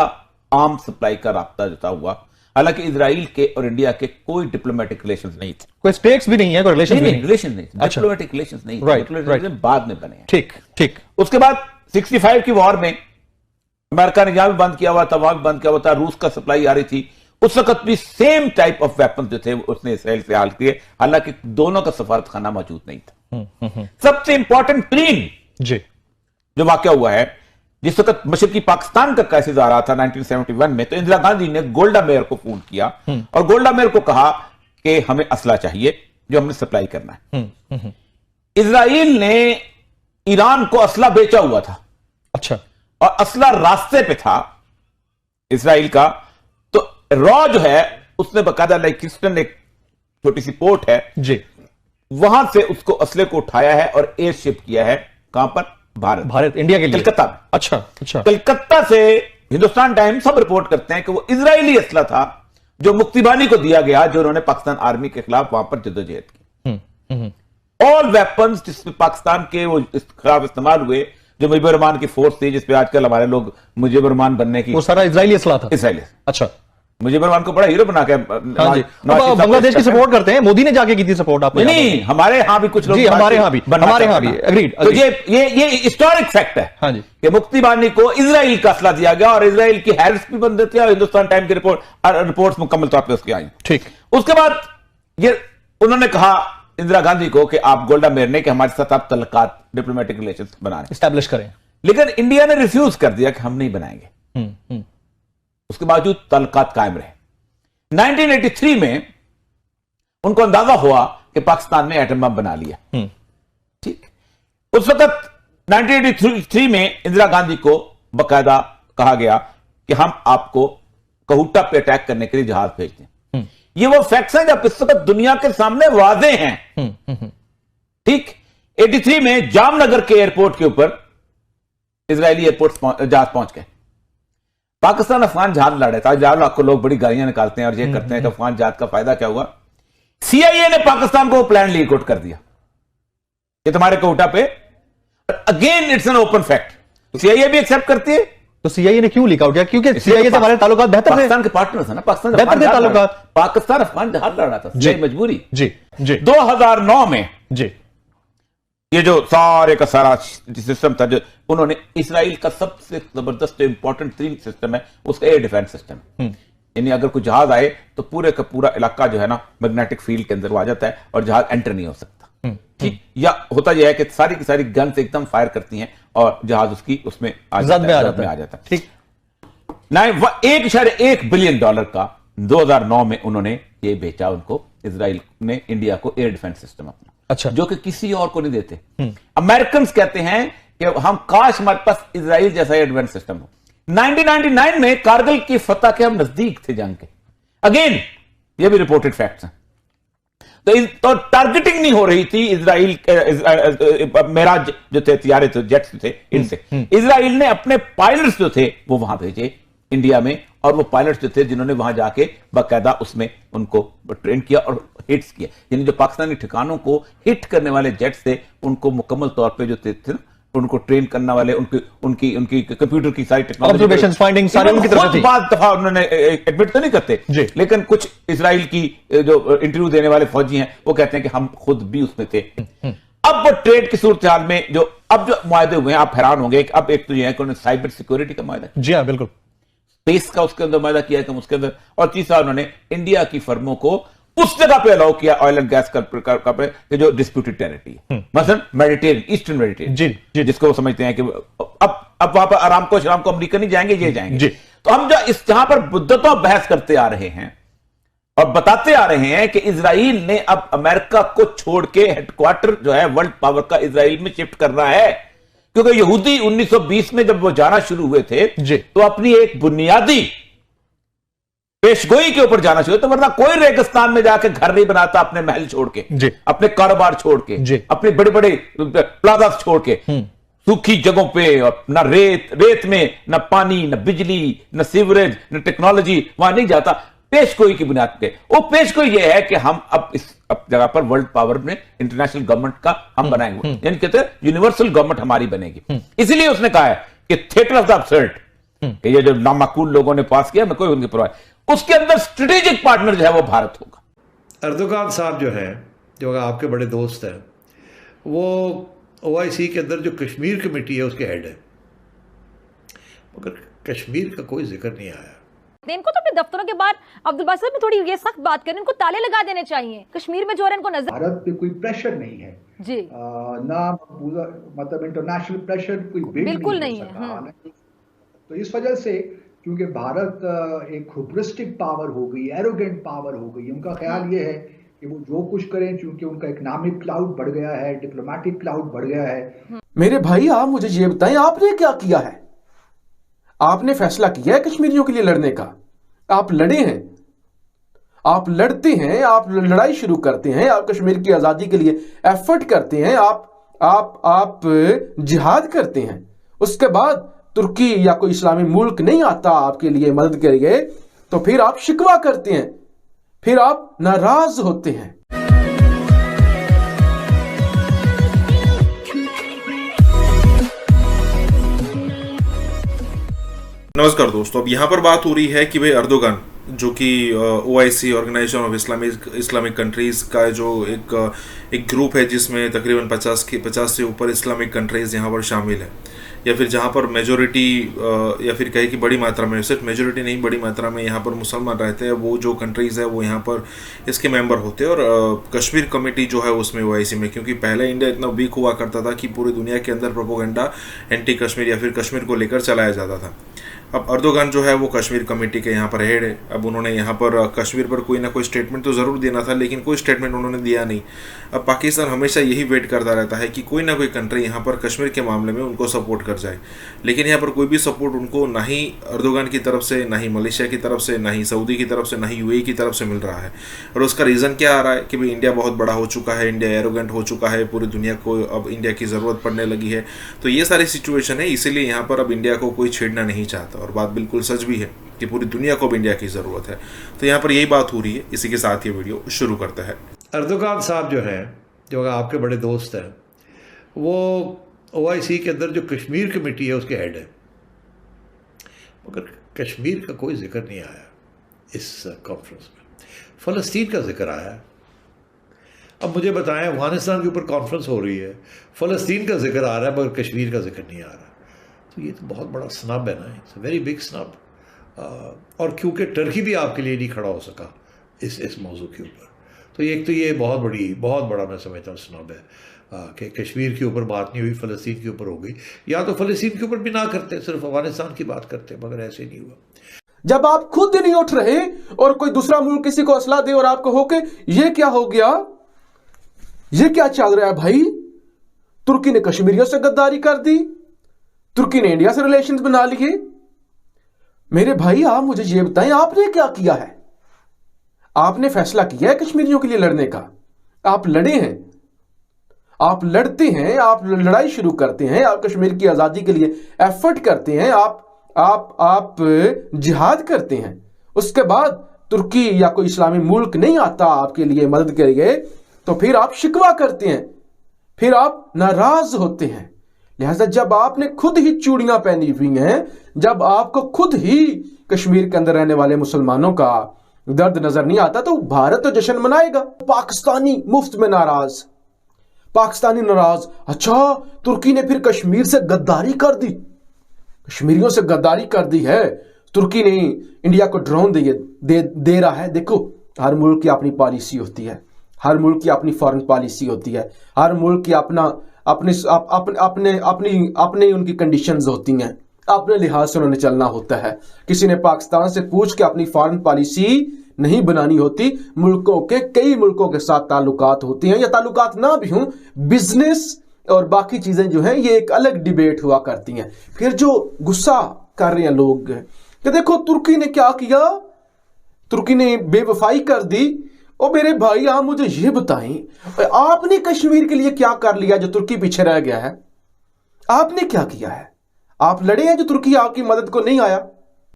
आर्म सप्लाई का राब्ता जो था हुआ। हालांकि इजराइल के और इंडिया के कोई डिप्लोमेटिक रिलेशंस नहीं थे, कोई स्टेट्स भी नहीं है, कोई रिलेशन नहीं, डिप्लोमेटिक रिलेशंस नहीं, राइट, बाद में बने। ठीक ठीक। उसके बाद 65 की वॉर में अमेरिका ने यहां भी बंद किया हुआ था, वहां भी बंद किया हुआ था, रूस का सप्लाई आ रही थी। उस वक्त भी सेम टाइप ऑफ वेपन जो थे उसने इसराइल से हाल किए, हालांकि दोनों का सफारत खाना मौजूद नहीं था। सबसे इंपॉर्टेंट प्लेन जी जो वाकया हुआ है, जिस वक्त मशरकी पाकिस्तान का क्राइसिस आ रहा था 1971 में, तो इंदिरा गांधी ने गोल्डा मेयर को फोन किया और गोल्डा मेयर को कहा कि हमें असला चाहिए जो हमने सप्लाई करना है। इजराइल ने ईरान को असला बेचा हुआ था, अच्छा, और असला रास्ते पे था इजराइल का। तो रॉ जो है उसने बकायदा लाइक क्रिस्टन एक छोटी सी पोर्ट है जी, वहां से उसको असले को उठाया है और एयर शिप किया है। कहां पर? भारत इंडिया के लिए, कलकत्ता में। अच्छा अच्छा। कलकत्ता से हिंदुस्तान टाइम्स सब रिपोर्ट करते हैं कि वो इजरायली असला था जो मुक्तिबानी को दिया गया, जो उन्होंने पाकिस्तान आर्मी के खिलाफ वहां पर जद्दोजहद की। ऑल वेपन्स जिसमें पाकिस्तान के वो खिलाफ इस्तेमाल हुए, जो मुजीबुर रहमान की फोर्स थी, जिसपे आजकल हमारे लोग मुजीबुर रहमान बनने की, वो सारा इजरायली असला था। इसराइली। अच्छा, मुजीबुर रहमान को बड़ा हीरो बना के बांग्लादेश की सपोर्ट करते हैं, मोदी ने जाके की थी सपोर्ट। आप नहीं, हमारे यहाँ भी कुछ लोग, हमारे यहाँ भी एग्रीड। तो ये हिस्टोरिक फैक्ट है। हाँ जी, कि मुफ्ती बानी को इजराइल का असला दिया गया और इजराइल की हैरिस भी बंद थी और हिंदुस्तान टाइम की रिपोर्ट्स मुकम्मल तौर पर उसकी आई। ठीक। उसके बाद ये उन्होंने कहा इंदिरा गांधी को कि आप गोल्डा मेयर ने कि हमारे साथ आप तल्लुकात, डिप्लोमेटिक रिलेशन बनाए, एस्टैब्लिश करें, लेकिन इंडिया ने रिफ्यूज कर दिया कि हम नहीं बनाएंगे। उसके बावजूद तल्लुकात कायम रहे। 1983 में उनको अंदाजा हुआ कि पाकिस्तान ने एटम बम बना लिया। ठीक। उस वक्त 1983 में इंदिरा गांधी को बकायदा कहा गया कि हम आपको कहूटा पे अटैक करने के लिए जहाज भेजते हैं। ये वो फैक्ट्स हैं जब इस वक्त दुनिया के सामने वादे हैं। ठीक। 83 में जामनगर के एयरपोर्ट के ऊपर इजरायली एयरपोर्ट जहाज पहुंच गए। पाकिस्तान अफगान जहाज लड़े था। जहाज आपको लोग बड़ी गालियां निकालते हैं और ये करते हैं कि अफगान जहाज का फायदा क्या हुआ। CIA ने पाकिस्तान को प्लान लीक आउट कर दिया कि तुम्हारे कहूटा पे। Again it's an open fact. CIA भी एक्सेप्ट करती है। तो CIA ने क्यों लीक आउट किया? क्योंकि CIA से हमारे ताल्लुकात बेहतर थे। पाकिस्तान के पार्टनर था ना, पाकिस्तान बेहतर थे ताल्लुकात। पाकिस्तान अफगान जहाज लड़ रहा था, जी मजबूरी। जी जी। 2009 में जी ये जो सारे का सारा सिस्टम था, जो उन्होंने इजराइल का सबसे जबरदस्त इंपॉर्टेंट 3 सिस्टम है उसका एयर डिफेंस सिस्टम। यानी अगर कोई जहाज आए तो पूरे का पूरा इलाका जो है ना मैग्नेटिक फील्ड के अंदर आ जाता है और जहाज एंटर नहीं हो सकता। ठीक। या होता यह है कि सारी की सारी गन्स एकदम फायर करती हैं और जहाज उसकी उसमें आ जाता है। ठीक। 1.1 बिलियन डॉलर का 2009 में उन्होंने ये बेचा उनको, इजराइल ने इंडिया को एयर डिफेंस सिस्टम अपना। अच्छा। जो कि किसी और को नहीं देते। अमेरिकन कहते हैं कि हम काश हमारे पास इजराइल जैसा एयर डिफेंस सिस्टम हो। 1999 में कारगिल की फतह के हम नजदीक थे जंग के। अगेन ये भी रिपोर्टेड फैक्ट्स हैं। तो टारगेटिंग नहीं हो रही थी इजराइल मेराज जो थे हथियारे थे, जेट्स थे, इनसे इजराइल ने अपने पायलट्स जो थे वो वहां भेजे इंडिया में। और वो पायलट्स जो थे जिन्होंने वहां जाके बाकायदा उसमें उनको ट्रेन किया और हिट्स किया। यानी जो पाकिस्तानी ठिकानों को हिट करने वाले जेट्स थे उनको मुकम्मल तौर पे जो थे उनको ट्रेन करने वाले उनकी कंप्यूटर की सारी टेक्नोलॉजी, ऑब्जर्वेशंस, फाइंडिंग सारे उनकी तरफ थी। बाद दफा उन्होंने एडमिट तो नहीं करते, लेकिन कुछ इजराइल की जो इंटरव्यू देने वाले फौजी हैं वो कहते हैं कि हम खुद भी उसमें थे। अब वो ट्रेड की सूरत हाल में जो मुआहदे हुए हैं, आप हैरान होंगे। अब एक तो ये है कि उन्होंने साइबर सिक्योरिटी का मुआहदा, जी हाँ बिल्कुल, स्पेस का उसके अंदर मुआहदा किया है उसके अंदर, और तीसरा उन्होंने इंडिया की फर्मों को उस जगह पे अलाउ किया ऑयल एंड गैस का जो डिस्प्यूटेड टेरिटरी है, मसलन मेडिटेरियन, ईस्टर्न मेडिटेरियन, जी, जिसको वो समझते हैं कि अब वहां पर आराम को अमेरिका नहीं जाएंगे, ये जाएंगे जी। तो हम जो इस जहां पर मुद्दतों बहस करते आ रहे हैं और बताते आ रहे हैं कि इजराइल ने अब अमेरिका को छोड़ के हेडक्वार्टर जो है वर्ल्ड पावर का इजराइल में शिफ्ट करना है, क्योंकि यहूदी 1920 में जब वो जाना शुरू हुए थे तो अपनी एक बुनियादी पेशगोई के ऊपर जाना शुरू, तो वरना कोई रेगिस्तान में जाके घर नहीं बनाता अपने महल छोड़ के, अपने कारोबार छोड़ के, अपने बड़े बड़े प्लाजा छोड़ के, सूखी जगहों पे, ना रेत में ना पानी, ना बिजली, ना सीवरेज, ना टेक्नोलॉजी, वहां नहीं जाता पेशगोई की बुनियाद पे। वो पेशगोई ये है कि हम अब इस जगह पर वर्ल्ड पावर में इंटरनेशनल गवर्नमेंट का हम बनाएंगे, यानी कहते हैं यूनिवर्सल गवर्नमेंट हमारी बनेगी। इसीलिए उसने कहा है कि थिएटर ऑफ द अब्सर्ड, ये जो नामाकूल लोगों ने पास किया, मैं कोई उनकी परवाह, उसके अंदर स्ट्रेटेजिक पार्टनर जो है वो भारत होगा। अर्दोगान साहब जो है, जो आपके बड़े दोस्त हैं, वो OIC के अंदर जो कश्मीर कमेटी है उसके हेड है, मगर कश्मीर का कोई जिक्र नहीं आया। इनको तो अपने दफ्तरों के बाहर अब्दुल बासित में थोड़ी ये सख्त बात करें, इनको ताले लगा देने चाहिए। कश्मीर में जो है इनको नजर, भारत पे कोई प्रेशर नहीं है जी, ना मतलब इंटरनेशनल प्रेशर कोई बिल्कुल नहीं है। तो इस वजह से क्योंकि भारत एक हुब्रिस्टिक पावर हो गई, एरोगेंट पावर हो गई, उनका ख्याल ये है कि वो जो कुछ करें, क्योंकि उनका इकोनॉमिक क्लाउड बढ़ गया है, डिप्लोमेटिक क्लाउड बढ़ गया है। मेरे भाई आप मुझे ये बताएं, आपने क्या किया है? आपने फैसला किया है कश्मीरियों के लिए लड़ने का, आप लड़े हैं, आप लड़ते हैं, आप लड़ाई शुरू करते हैं, आप कश्मीर की आजादी के लिए एफर्ट करते हैं, आप जिहाद करते हैं। उसके बाद तुर्की या कोई इस्लामी मुल्क नहीं आता आपके लिए मदद के लिए, तो फिर आप शिकवा करते हैं, फिर आप नाराज होते हैं। नमस्कार दोस्तों, अब यहाँ पर बात हो रही है कि भाई अर्दोगान जो कि OIC organisation of Islamic countries का जो एक ग्रुप है जिसमें तकरीबन 50 से ऊपर इस्लामिक कंट्रीज़ यहाँ पर शामिल है, या फिर जहाँ पर मेजोरिटी या फिर कहे कि बड़ी मात्रा में, सिर्फ मेजोरिटी नहीं बड़ी मात्रा में यहाँ पर मुसलमान रहते हैं, वो जो कंट्रीज़ है वो यहाँ पर इसके मेंबर होते हैं। और कश्मीर कमेटी जो है उसमें OIC में, क्योंकि पहले इंडिया इतना वीक हुआ करता था कि पूरी दुनिया के अंदर प्रोपोगंडा एंटी कश्मीर या फिर कश्मीर को लेकर चलाया जाता था। अब अर्दोगान जो है वो कश्मीर कमेटी के यहाँ पर हेड है। अब उन्होंने यहाँ पर कश्मीर पर कोई ना कोई स्टेटमेंट तो ज़रूर देना था, लेकिन कोई स्टेटमेंट उन्होंने दिया नहीं। अब पाकिस्तान हमेशा यही वेट करता रहता है कि कोई ना कोई कंट्री यहाँ पर कश्मीर के मामले में उनको सपोर्ट कर जाए, लेकिन यहाँ पर कोई भी सपोर्ट उनको ना ही अर्दोगान की तरफ से, ना ही मलेशिया की तरफ से, ना ही सऊदी की तरफ से, ना ही UAE की तरफ से मिल रहा है। और उसका रीज़न क्या आ रहा है कि भाई इंडिया बहुत बड़ा हो चुका है, इंडिया एरोगेंट हो चुका है, पूरी दुनिया को अब इंडिया की ज़रूरत पड़ने लगी है। तो ये सारी सिचुएशन है, इसीलिए यहाँ पर अब इंडिया को कोई छेड़ना नहीं चाहता। और बात बिल्कुल सच भी है कि पूरी दुनिया को अब इंडिया की ज़रूरत है। तो यहाँ पर यही बात हो रही है। इसी के साथ ये वीडियो शुरू करते हैं। अर्दोगान साहब जो हैं, जो आपके बड़े दोस्त हैं, वो OIC के अंदर जो कश्मीर कमेटी है उसके हेड है, मगर कश्मीर का कोई जिक्र नहीं आया इस कॉन्फ्रेंस में। फ़लस्तीन का जिक्र आया है। अब मुझे बताएं, अफगानिस्तान के ऊपर कॉन्फ्रेंस हो रही है, फ़लस्तीन का जिक्र आ रहा है मगर कश्मीर का जिक्र नहीं आ रहा। तो ये तो बहुत बड़ा स्नब है ना, it's a very big snub. और क्योंकि टर्की भी आपके लिए नहीं खड़ा हो सका इस मौजू के ऊपर, तो एक तो ये बहुत बड़ा मैं समझता हूँ स्नब है कि कश्मीर के ऊपर बात नहीं हुई, फ़लस्तीन के ऊपर हो गई। या तो फ़लस्तीन के ऊपर भी ना करते, सिर्फ अफगानिस्तान की बात करते, मगर ऐसे नहीं हुआ। जब आप खुद नहीं उठ रहे और कोई दूसरा मुल्क किसी को असला दे और आप कहो कि ये क्या हो गया, ये क्या चल रहा है भाई, तुर्की ने कश्मीरियों से गद्दारी कर दी, तुर्की ने इंडिया से रिलेशंस बना लिए। मेरे भाई आप मुझे ये बताएं, आपने क्या किया है? आपने फैसला किया है कश्मीरियों के लिए लड़ने का, आप लड़े हैं, आप लड़ते हैं, आप लड़ाई शुरू करते हैं, आप कश्मीर की आजादी के लिए एफर्ट करते हैं, आप जिहाद करते हैं। उसके बाद तुर्की या कोई इस्लामी मुल्क नहीं आता आपके लिए मदद के लिए, तो फिर आप शिकवा करते हैं, फिर आप नाराज होते हैं। लिहाजा जब आपने खुद ही चूड़ियां पहनी हुई हैं, जब आपको खुद ही कश्मीर के अंदर रहने वाले मुसलमानों का दर्द नजर नहीं आता, तो भारत तो जश्न मनाएगा। पाकिस्तानी मुफ्त में नाराज, पाकिस्तानी नाराज। अच्छा, तुर्की ने फिर कश्मीर से गद्दारी कर दी, कश्मीरियों से गद्दारी कर दी है, तुर्की ने इंडिया को ड्रोन दे रहा है। देखो, हर मुल्क की अपनी पॉलिसी होती है, हर मुल्क की अपनी फॉरेन पॉलिसी होती है, हर मुल्क की अपने उनकी कंडीशंस होती हैं, अपने लिहाज से उन्होंने चलना होता है। किसी ने पाकिस्तान से पूछ के अपनी फॉरेन पॉलिसी नहीं बनानी होती। मुल्कों के कई मुल्कों के साथ ताल्लुकात होते हैं, या ताल्लुकात ना भी हों, बिजनेस और बाकी चीजें जो हैं ये एक अलग डिबेट हुआ करती हैं। फिर जो गुस्सा कर रहे हैं लोग कि देखो तुर्की ने क्या किया, तुर्की ने बेवफाई कर दी। ओ मेरे भाई, आप मुझे ये बताएं, आपने कश्मीर के लिए क्या कर लिया जो तुर्की पीछे रह गया है? आपने क्या किया है? आप लड़े हैं जो तुर्की आपकी मदद को नहीं आया,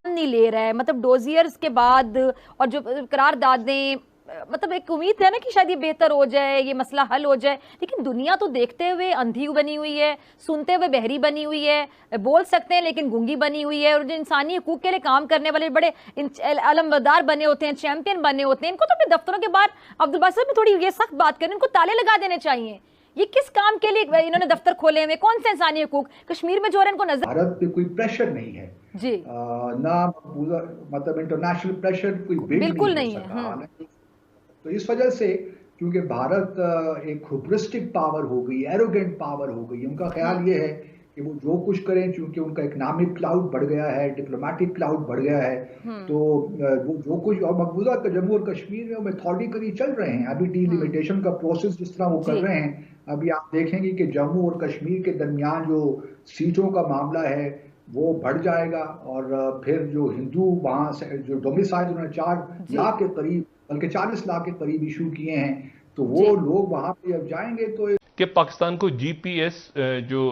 नहीं ले रहा है। मतलब डोजियर्स के बाद और जो करारदादें, मतलब एक उम्मीद है ना कि शायद ये बेहतर हो जाए, ये मसला हल हो जाए, लेकिन दुनिया तो देखते हुए अंधी बनी हुई है, सुनते हुए बहरी बनी हुई है, बोल सकते हैं लेकिन गूंगी बनी हुई है। और जो इंसानी हकूक के लिए काम करने वाले बड़े अलमदार बने होते हैं, चैंपियन बने होते हैं, इनको तो अपने दफ्तरों के बाहर, अब्दुल बासित साहब में थोड़ी ये सख्त बात करें, इनको ताले लगा देने चाहिए। ये किस काम के लिए इन्होंने दफ्तर खोले हुए? कौन से इंसानी हकूक कश्मीर में जो है इनको नजर? भारत पे कोई प्रेशर नहीं है जी, ना मतलब इंटरनेशनल प्रेशर कोई बिल्कुल नहीं है। तो इस वजह से क्योंकि भारत एक हुब्रिस्टिक पावर हो गई, एरोगेंट पावर हो गई, उनका ख्याल ये है कि वो जो कुछ करें, क्योंकि उनका इकोनॉमिक क्लाउड बढ़ गया है, डिप्लोमेटिक क्लाउड बढ़ गया है, तो वो जो कुछ, और मकबूजा जम्मू और कश्मीर में मेथोडिकली चल रहे हैं। अभी डिलिमिटेशन का प्रोसेस जिस तरह वो कर रहे हैं, अभी आप देखेंगे कि जम्मू और कश्मीर के दरमियान जो सीटों का मामला है वो बढ़ जाएगा, और फिर जो हिंदू वहाँ से जो डोमिसाइल उन्होंने 4 लाख के करीब, बल्कि 40 लाख के करीब इशू किए हैं, तो वो लोग वहाँ पे अब जाएंगे। तो कि पाकिस्तान को GPS जो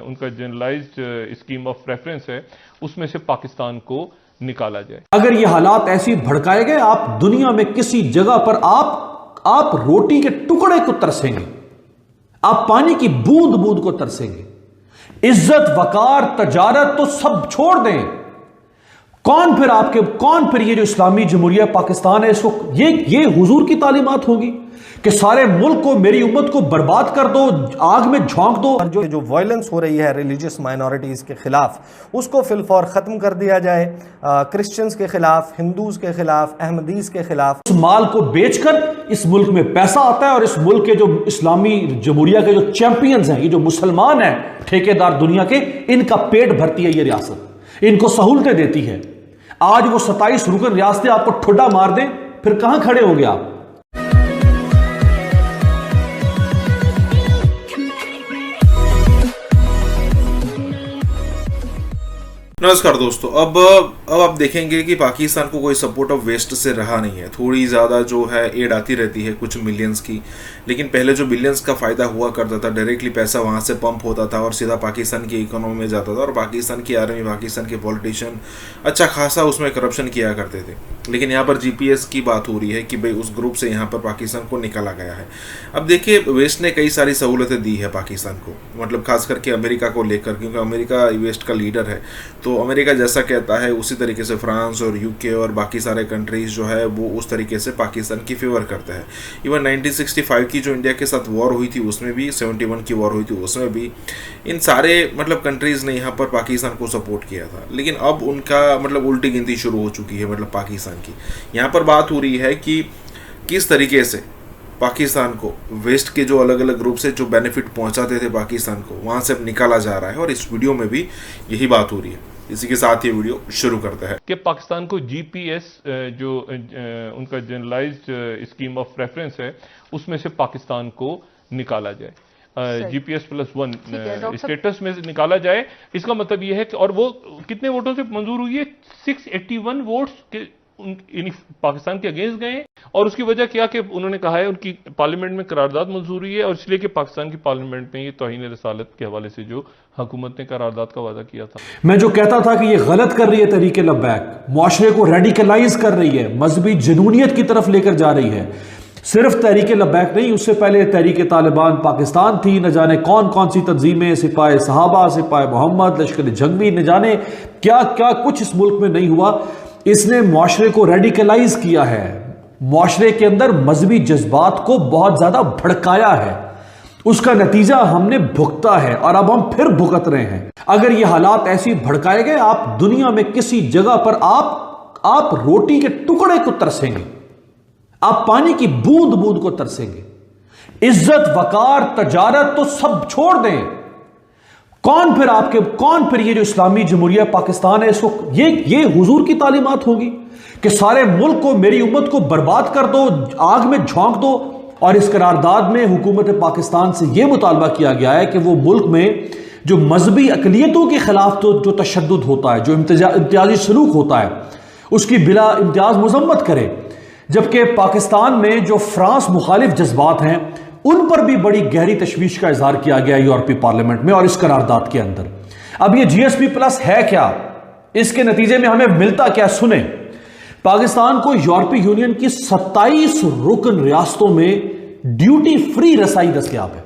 उनका जनरलाइज्ड स्कीम ऑफ रेफरेंस है, उसमें से पाकिस्तान को निकाला जाए। अगर ये हालात ऐसे भड़काए गए, आप दुनिया में किसी जगह पर आप रोटी के टुकड़े को तरसेंगे, आप पानी की बूंद बूंद को तरसेंगे। इज्जत, वकार, तजारत तो सब छोड़ दें, कौन फिर ये जो इस्लामी जमहूरिया पाकिस्तान है, इसको ये हुजूर की तालीमात होगी कि सारे मुल्क को, मेरी उम्मत को बर्बाद कर दो, आग में झोंक दो। और जो वायलेंस हो रही है रिलीजियस माइनॉरिटीज़ के ख़िलाफ़, उसको फिलफौर ख़त्म कर दिया जाए। क्रिश्चियंस के ख़िलाफ़, हिंदूज़ के ख़िलाफ़, अहमदीज़ के ख़िलाफ़। उस माल को बेचकर इस मुल्क में पैसा आता है और इस मुल्क के जो इस्लामी जमहूरिया के जो चैंपियंस हैं, ये जो मुसलमान हैं ठेकेदार दुनिया के, इनका पेट भरती है ये रियासत, इनको सहूलतें देती है। आज वो 27 रुकन रियासतें आपको ठुड्डा मार दें, फिर कहां खड़े होंगे आप? नमस्कार दोस्तों, अब आप देखेंगे कि पाकिस्तान को कोई सपोर्ट ऑफ वेस्ट से रहा नहीं है। थोड़ी ज़्यादा जो है एड आती रहती है कुछ मिलियंस की, लेकिन पहले जो बिलियंस का फ़ायदा हुआ करता था, डायरेक्टली पैसा वहाँ से पंप होता था और सीधा पाकिस्तान की इकोनॉमी में जाता था और पाकिस्तान की आर्मी, पाकिस्तान के पॉलिटिशियन अच्छा खासा उसमें करप्शन किया करते थे। लेकिन यहाँ पर GPS की बात हो रही है कि भाई उस ग्रुप से यहाँ पर पाकिस्तान को निकाला गया है। अब देखिए, वेस्ट ने कई सारी सहूलतें दी है पाकिस्तान को, मतलब खास करके अमेरिका को लेकर, क्योंकि अमेरिका वेस्ट का लीडर है। तो अमेरिका जैसा कहता है उसी तरीके से फ्रांस और UK और बाकी सारे कंट्रीज़ जो है वो उस तरीके से पाकिस्तान की फेवर करते हैं। इवन 1965 की जो इंडिया के साथ वॉर हुई थी उसमें भी, 71 की वॉर हुई थी उसमें भी, इन सारे मतलब कंट्रीज़ ने यहाँ पर पाकिस्तान को सपोर्ट किया था। लेकिन अब उनका मतलब उल्टी गिनती शुरू हो चुकी है, मतलब पाकिस्तान की। यहाँ पर बात हो रही है कि किस तरीके से पाकिस्तान को वेस्ट के जो अलग अलग ग्रुप से जो बेनिफिट पहुंचाते थे पाकिस्तान को, वहां से अब निकाला जा रहा है और इस वीडियो में भी यही बात हो रही है। इसी के साथ ये वीडियो शुरू करते हैं कि पाकिस्तान को GPS जो उनका जनरलाइज्ड स्कीम ऑफ रेफरेंस है उसमें से पाकिस्तान को निकाला जाए, GPS+1 स्टेटस में निकाला जाए। इसका मतलब ये है कि, और वो कितने वोटों से मंजूर हुई है? 681 वोट्स के पाकिस्तान के अगेंस्ट गए। और उसकी वजह क्या कि उन्होंने कहा है उनकी पार्लियामेंट में करारदाद मंजूर हुई है, और इसलिए कि पाकिस्तान की पार्लियामेंट में ये तौहीन रसालत के हवाले से जो हुकूमत ने करारदाद का वादा किया था। मैं जो कहता था कि ये गलत कर रही है तरीके लब्बैक, मुआशरे को रेडिकलाइज कर रही है, मजहबी जनूनियत की तरफ लेकर जा रही है। सिर्फ तहरीके लब्बैक नहीं, उससे पहले तहरीके तालिबान पाकिस्तान थी, न जाने कौन कौन सी तंजीमें, सिपाही सहाबा, सिपाही मोहम्मद, लश्कर जंगवी, न जाने क्या क्या कुछ इस मुल्क में नहीं हुआ। इसने मुआशरे को रेडिकलाइज किया है, मुआशरे के अंदर मजहबी जज्बात को बहुत ज्यादा भड़काया है। उसका नतीजा हमने भुगता है और अब हम फिर भुगत रहे हैं। अगर ये हालात ऐसे भड़काए गए, आप दुनिया में किसी जगह पर आप रोटी के टुकड़े को तरसेंगे, आप पानी की बूंद बूंद को तरसेंगे। इज्जत, वकार, तजारत तो सब छोड़ दें। कौन फिर ये जो इस्लामी जमहूरिया पाकिस्तान है, इसको ये हुजूर की तालीमात होगी कि सारे मुल्क को, मेरी उम्मत को बर्बाद कर दो, आग में झोंक दो। और इस करारदाद में हुकूमत पाकिस्तान से यह मुतालबा किया गया है कि वो मुल्क में जो मजहबी अकलियतों के खिलाफ तो जो तशद्दुद होता है, जो इम्तियाजी सलूक होता है, उसकी बिला इम्तियाज मजम्मत करे। जबकि पाकिस्तान में जो फ्रांस मुखालिफ जज्बात हैं, उन पर भी बड़ी गहरी तशवीश का इजहार किया गया यूरोपीय पार्लियामेंट में और इस करारदाद के अंदर। अब ये GSP+ है क्या, इसके नतीजे में हमें मिलता क्या? सुने, पाकिस्तान को यूरोपीय यूनियन की 27 रुकन रियासतों में ड्यूटी फ्री रसाई दस्तयाब है।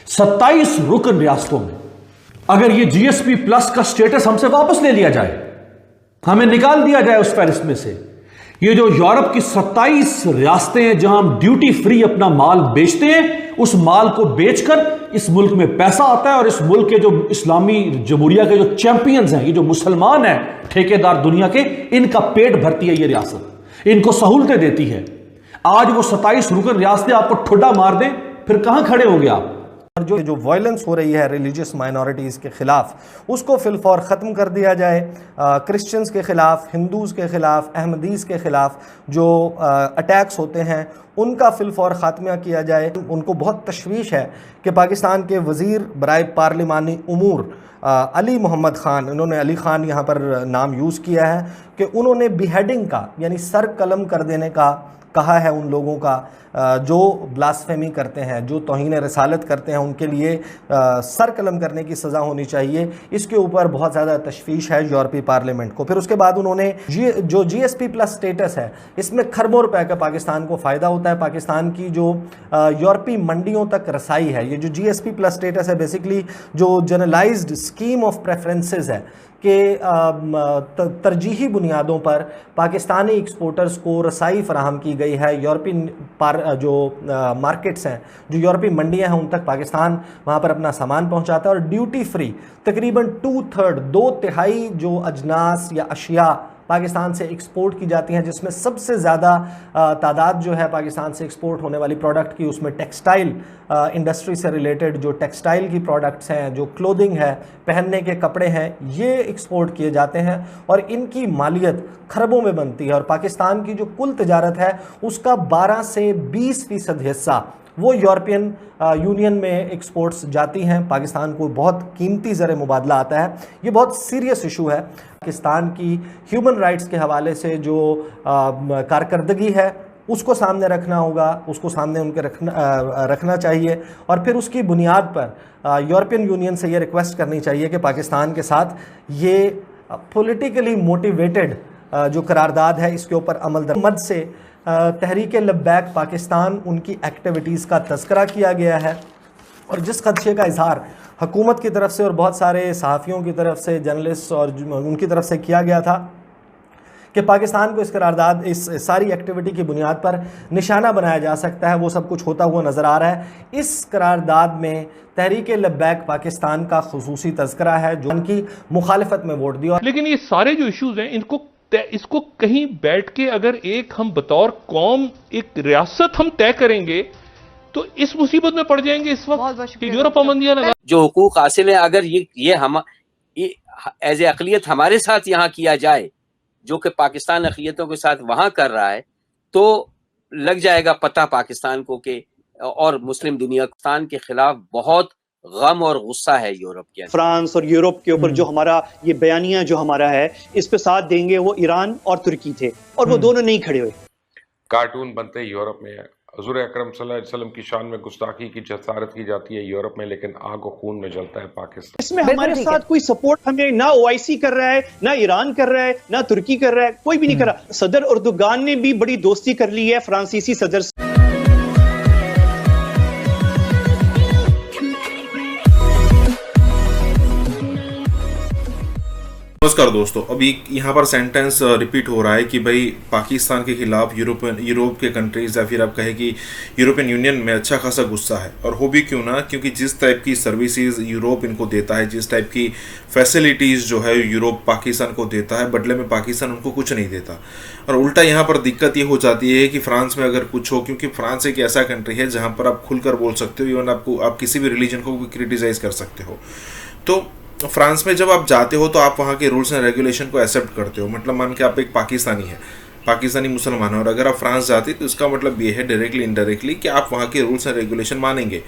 27 रुकन रियासतों में। अगर ये GSP+ का स्टेटस हमसे वापस ले लिया जाए, हमें निकाल दिया जाए उस फहरिस्त में से, ये जो यूरोप की 27 रियासतें हैं जहां हम ड्यूटी फ्री अपना माल बेचते हैं, उस माल को बेचकर इस मुल्क में पैसा आता है और इस मुल्क के जो इस्लामी जमहूरिया के जो चैंपियंस हैं, ये जो मुसलमान हैं ठेकेदार दुनिया के, इनका पेट भरती है ये रियासत, इनको सहूलतें देती है। आज वो 27 रुकन रियासतें आपको ठुड्डा मार दें, फिर कहां खड़े होंगे आप? और जो वायलेंस हो रही है रिलीजियस माइनॉरिटीज़ के ख़िलाफ़, उसको फिलफौर ख़त्म कर दिया जाए। क्रिश्चियंस के ख़िलाफ़, हिंदूज़ के ख़िलाफ़, अहमदीज़ के ख़िलाफ़ जो अटैक्स होते हैं उनका फिलफौर ख़ात्मा किया जाए। उनको बहुत तशवीश है कि पाकिस्तान के वज़ीर बराए पार्लिमानी उमूर अली मोहम्मद ख़ान, इन्होंने अली ख़ान यहाँ पर नाम यूज़ किया है, कि उन्होंने बिहेडिंग का यानी सर कलम कर देने का कहा है उन लोगों का, जो ब्लास्फेमी करते हैं, जो तौहीन रसालत करते हैं, उनके लिए सर कलम करने की सज़ा होनी चाहिए। इसके ऊपर बहुत ज़्यादा तशवीश है यूरोपीय पार्लियामेंट को। फिर उसके बाद उन्होंने जो GSP प्लस स्टेटस है, इसमें खरबों रुपए का पाकिस्तान को फ़ायदा होता है। पाकिस्तान की जो यूरोपीय मंडियों तक रसाई है, ये जो GSP प्लस स्टेटस है बेसिकली जो जनरलाइज्ड स्कीम ऑफ प्रेफरेंसेस है कि तरजीही बुनियादों पर पाकिस्तानी एक्सपोर्टर्स को रसाई फराहम की गई है। यूरोपियन जो मार्केट्स हैं, जो यूरोपीय मंडियां हैं, उन तक पाकिस्तान वहाँ पर अपना सामान पहुँचाता है और ड्यूटी फ्री तकरीबन 2/3 2/3 जो अजनास या अशिया पाकिस्तान से एक्सपोर्ट की जाती हैं, जिसमें सबसे ज़्यादा तादाद जो है पाकिस्तान से एक्सपोर्ट होने वाली प्रोडक्ट की, उसमें टेक्सटाइल इंडस्ट्री से रिलेटेड जो टेक्सटाइल की प्रोडक्ट्स हैं, जो क्लोथिंग है, पहनने के कपड़े हैं, ये एक्सपोर्ट किए जाते हैं और इनकी मालियत खरबों में बनती है। और पाकिस्तान की जो कुल तिजारत है उसका 12 से 20% हिस्सा वो यूरोपियन यूनियन में एक्सपोर्ट्स जाती हैं। पाकिस्तान को बहुत कीमती ज़र मुबादला आता है। ये बहुत सीरियस इशू है। पाकिस्तान की ह्यूमन राइट्स के हवाले से जो कारकर्दगी है उसको सामने रखना होगा, उसको सामने उनके रखना चाहिए और फिर उसकी बुनियाद पर यूरोपियन यूनियन से ये रिक्वेस्ट करनी चाहिए कि पाकिस्तान के साथ ये पॉलिटिकली मोटिवेटेड जो करारदाद है इसके ऊपर अमल दरामद से तहरीक लब्बैक पाकिस्तान उनकी एक्टिविटीज़ का तज़किरा किया गया है और जिस खदशे का इजहार हुकूमत की तरफ से और बहुत सारे सहाफ़ियों की तरफ से, जर्नलिस्ट और उनकी तरफ से किया गया था कि पाकिस्तान को इस करारदाद, इस सारी एक्टिविटी की बुनियाद पर निशाना बनाया जा सकता है, वो सब कुछ होता हुआ नज़र आ रहा है। इस करारदाद में तहरीक लब्बैक पाकिस्तान का खुसूसी तज़किरा है जो उनकी मुखालिफत में वोट दिया। लेकिन ये सारे जो इश्यूज़ हैं इसको कहीं बैठ के अगर एक हम बतौर कौम एक रियासत हम तय करेंगे तो इस मुसीबत में पड़ जाएंगे इस वक्त कि यूरोप पाबंदियां लगा। जो हुकूक हासिल है अगर ये हम एज ए अक़लियत हमारे साथ यहाँ किया जाए जो कि पाकिस्तान अक़लियतों के साथ वहाँ कर रहा है, तो लग जाएगा पता पाकिस्तान को कि और मुस्लिम दुनिया पाकिस्तान के खिलाफ बहुत गम और गुस्सा है यूरोप के। फ्रांस और यूरोप के ऊपर जो हमारा ये बयानिया जो हमारा है इस पे साथ देंगे, वो ईरान और तुर्की थे और वो दोनों नहीं खड़े हुए। कार्टून बनते यूरोप में है, हुज़ूर अकरम सल्लल्लाहु अलैहि वसल्लम की शान में गुस्ताखी की जसारत की जाती है यूरोप में, लेकिन आग और खून में जलता है पाकिस्तान। इसमें हमारे साथ कोई सपोर्ट हमें ना OIC कर रहा है, ना ईरान कर रहा है, ना तुर्की कर रहा है, कोई भी नहीं कर रहा। सदर अर्दोगान ने भी बड़ी दोस्ती कर ली है फ्रांसीसी सदर से। नमस्कार दोस्तों, अभी यहाँ पर सेंटेंस रिपीट हो रहा है कि भाई पाकिस्तान के खिलाफ यूरोप के कंट्रीज या फिर आप कहें कि यूरोपियन यूनियन में अच्छा खासा गुस्सा है। और हो भी क्यों ना, क्योंकि जिस टाइप की सर्विसेज यूरोप इनको देता है, जिस टाइप की फैसिलिटीज़ जो है यूरोप पाकिस्तान को देता है, बदले में पाकिस्तान उनको कुछ नहीं देता। और उल्टा यहाँ पर दिक्कत ये हो जाती है कि फ्रांस में अगर कुछ हो, क्योंकि फ्रांस एक ऐसा कंट्री है जहाँ पर आप खुलकर बोल सकते हो, इवन आप किसी भी रिलीजन को भी क्रिटिसाइज कर सकते हो। तो फ्रांस में जब आप जाते हो तो आप वहाँ के रूल्स एंड रेगुलेशन को एक्सेप्ट करते हो। मतलब मान के आप एक पाकिस्तानी मुसलमान हो और अगर आप फ्रांस जाते तो इसका मतलब ये है डायरेक्टली इनडायरेक्टली कि आप वहाँ के रूल्स एंड रेगुलेशन मानेंगे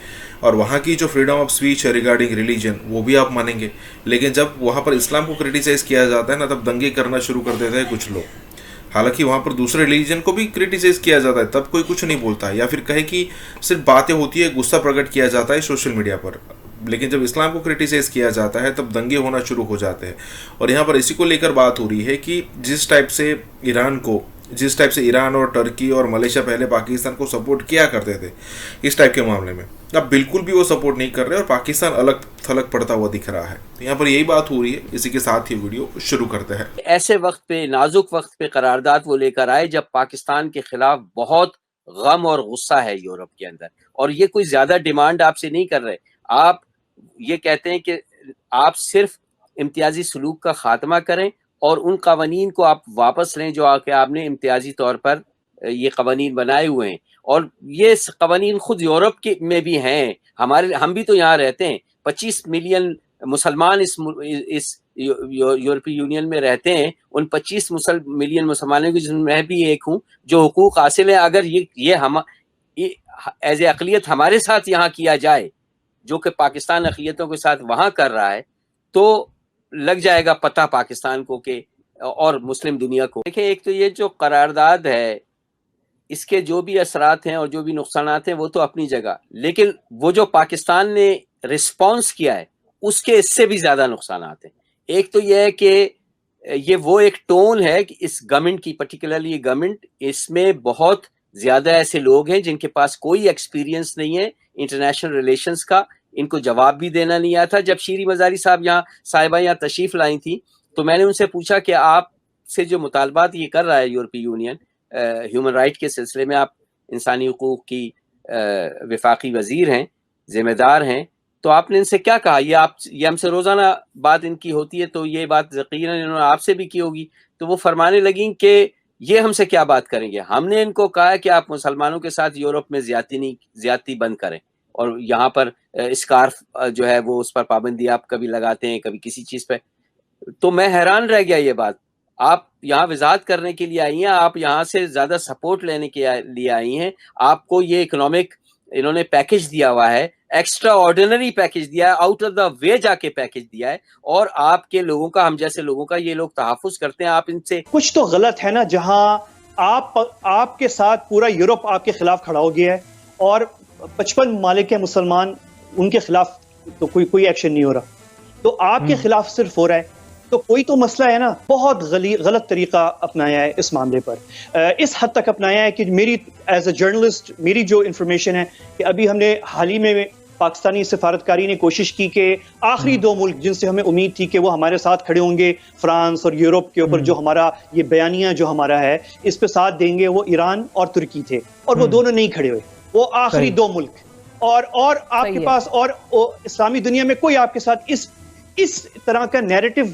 और वहाँ की जो फ्रीडम ऑफ स्पीच है रिगार्डिंग रिलीजन वो भी आप मानेंगे। लेकिन जब वहाँ पर इस्लाम को क्रिटिसाइज किया जाता है ना, तब दंगे करना शुरू कर देते हैं कुछ लोग। हालांकि वहाँ पर दूसरे रिलीजन को भी क्रिटिसाइज किया जाता है, तब कोई कुछ नहीं बोलता है, या फिर कहे कि सिर्फ बातें होती है, गुस्सा प्रकट किया जाता है सोशल मीडिया पर। लेकिन जब इस्लाम को क्रिटिसाइज किया जाता है तब दंगे होना शुरू हो जाते हैं। और यहाँ पर इसी को लेकर बात हो रही है कि जिस टाइप से ईरान और टर्की और मलेशिया पहले पाकिस्तान को सपोर्ट किया करते थे इस टाइप के मामले में, अब बिल्कुल भी वो सपोर्ट नहीं कर रहे और पाकिस्तान अलग थलग पड़ता हुआ दिख रहा है। तो यहाँ पर यही बात हो रही है। इसी के साथ ही वीडियो शुरू करते हैं। ऐसे वक्त पे, नाजुक वक्त पे करारदाद वो लेकर आए जब पाकिस्तान के खिलाफ बहुत गम और गुस्सा है यूरोप के अंदर, और ये कोई ज्यादा डिमांड आपसे नहीं कर रहे। आप ये कहते हैं कि आप सिर्फ इम्तियाजी सलूक का खात्मा करें और उन कवानीन को आप वापस लें जो आके आपने इम्तियाजी तौर पर ये कवानीन बनाए हुए हैं। और ये कवानीन खुद यूरोप के में भी हैं, हम भी तो यहाँ रहते हैं। 25 मिलियन मुसलमान इस यूरोपीय यूनियन में रहते हैं। उन 25 मिलियन मुसलमानों की जिसमें मैं भी एक हूँ, जो हुकूक हासिल है अगर ये हम एज ए अक़लियत हमारे साथ यहाँ किया जाए जो कि पाकिस्तान अक़लियतों के साथ वहाँ कर रहा है, तो लग जाएगा पता पाकिस्तान को कि और मुस्लिम दुनिया को। देखिए, एक तो ये जो करारदाद है इसके जो भी असरात हैं और जो भी नुकसानात हैं वो तो अपनी जगह, लेकिन वो जो पाकिस्तान ने रिस्पॉन्स किया है उसके इससे भी ज़्यादा नुकसानात हैं। एक तो यह है कि ये वो एक टोन है कि इस गवर्नमेंट की, पर्टिकुलरली ये गवर्नमेंट, इसमें बहुत ज़्यादा ऐसे लोग हैं जिनके पास कोई एक्सपीरियंस नहीं है इंटरनेशनल रिलेशंस का, इनको जवाब भी देना नहीं आता। जब शीरी मज़ारी साहब साहिबा यहाँ तशरीफ़ लाई थी तो मैंने उनसे पूछा कि आपसे जो मुतालबात ये कर रहा है यूरोपीय यूनियन ह्यूमन राइट के सिलसिले में, आप इंसानी हुकूक की वफाकी वजीर हैं, जिम्मेदार हैं, तो आपने इनसे क्या कहा? ये हमसे रोज़ाना बात इनकी होती है, तो ये बात यकीनन इन्होंने आपसे भी की होगी। तो वो फरमाने लगी कि ये हमसे क्या बात करेंगे, हमने इनको कहा है कि आप मुसलमानों के साथ यूरोप में ज्यादती बंद करें, और यहाँ पर स्कार्फ जो है वो उस पर पाबंदी आप कभी लगाते हैं कभी किसी चीज़ पे। तो मैं हैरान रह गया ये बात। आप यहाँ वजाहत करने के लिए आई हैं, आप यहाँ से ज़्यादा सपोर्ट लेने के लिए आई हैं, आपको ये इकोनॉमिक इन्होंने पैकेज दिया हुआ है, एक्स्ट्रा ऑर्डिनरी पैकेज दिया है, आउट ऑफ द वे जाके पैकेज दिया है, और आपके लोगों का, हम जैसे लोगों का ये लोग तहफ़्फ़ुज़ करते हैं। आप इनसे कुछ तो गलत है ना, जहां आपके साथ पूरा यूरोप आपके खिलाफ खड़ा हो गया है और 55 ममालिक के मुसलमान, उनके खिलाफ तो कोई एक्शन नहीं हो रहा, तो आपके खिलाफ सिर्फ हो रहा है, तो कोई तो मसला है ना। बहुत गलत तरीका अपनाया है इस मामले पर, इस हद तक अपनाया है कि मेरी एज ए जर्नलिस्ट मेरी जो इंफॉर्मेशन है कि अभी हमने हाल ही में पाकिस्तानी सफारतकारी ने कोशिश की कि आखिरी 2 मुल्क जिनसे हमें उम्मीद थी कि वो हमारे साथ खड़े होंगे, फ्रांस और यूरोप के ऊपर जो हमारा ये बयानिया जो हमारा है इस पे साथ देंगे, वो ईरान और तुर्की थे, और वो दोनों नहीं खड़े हुए, वो आखिरी 2 मुल्क। और आपके पास और इस्लामी दुनिया में कोई आपके साथ इस तरह का नैरेटिव,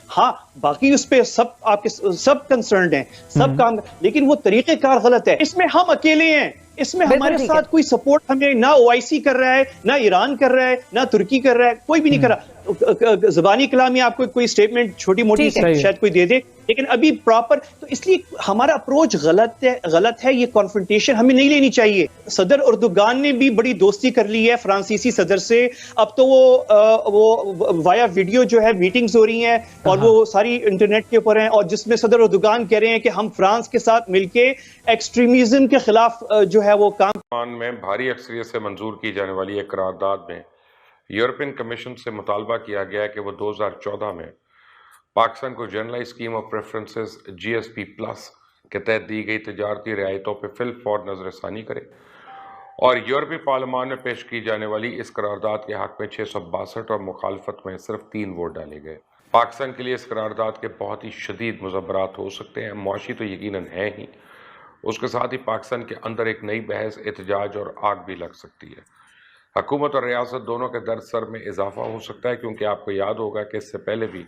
हाँ बाकी उस पे सब कंसर्न्ड हैं, सब काम, लेकिन वो तरीक़ेकार गलत है। इसमें हम अकेले हैं, इसमें हमारे साथ कोई सपोर्ट हमें ना ओआईसी कर रहा है, ना ईरान कर रहा है, ना तुर्की कर रहा है, कोई भी नहीं कर रहा। ज़बानी कलामी आपको कोई स्टेटमेंट छोटी मोटी शायद कोई दे दे, लेकिन अभी प्रॉपर, तो इसलिए हमारा अप्रोच गलत है। ये कॉन्फ्रंटेशन हमें नहीं लेनी चाहिए। सदर अर्दोगान ने भी बड़ी दोस्ती कर ली है फ्रांसीसी सदर से, अब तो वो वाया वीडियो जो है मीटिंग्स हो रही हैं और वो सारी इंटरनेट के ऊपर हैं, और जिसमें सदर अर्दोगान कह रहे हैं कि हम फ्रांस के साथ मिलके एक्सट्रीमिज्म के खिलाफ जो है वो काम में भारी अक्सरियत से मंजूर की जाने वाली एक करारदाद में यूरोपियन कमीशन से मुतालबा किया गया है कि वो 2014 में पाकिस्तान को generalised scheme of preferences GSP+ के तहत दी गई तजारती रियायतों पर फिलफौर नजरसानी करे, और यूरोपीय पार्लियामान में पेश की जाने वाली इस करारदाद के हक में 662 और मुखालफत में सिर्फ 3 वोट डाले गए। पाकिस्तान के लिए इस करारदाद के बहुत ही शदीद मुज़ब्बरात हो सकते हैं, मुआशी तो यकीनन है ही, उसके साथ ही पाकिस्तान के अंदर एक नई बहस, एहतजाज और आग भी लग सकती है। हुकूमत और रियासत दोनों के दर्द सर में इजाफा हो सकता है, क्योंकि आपको याद होगा कि इससे पहले भी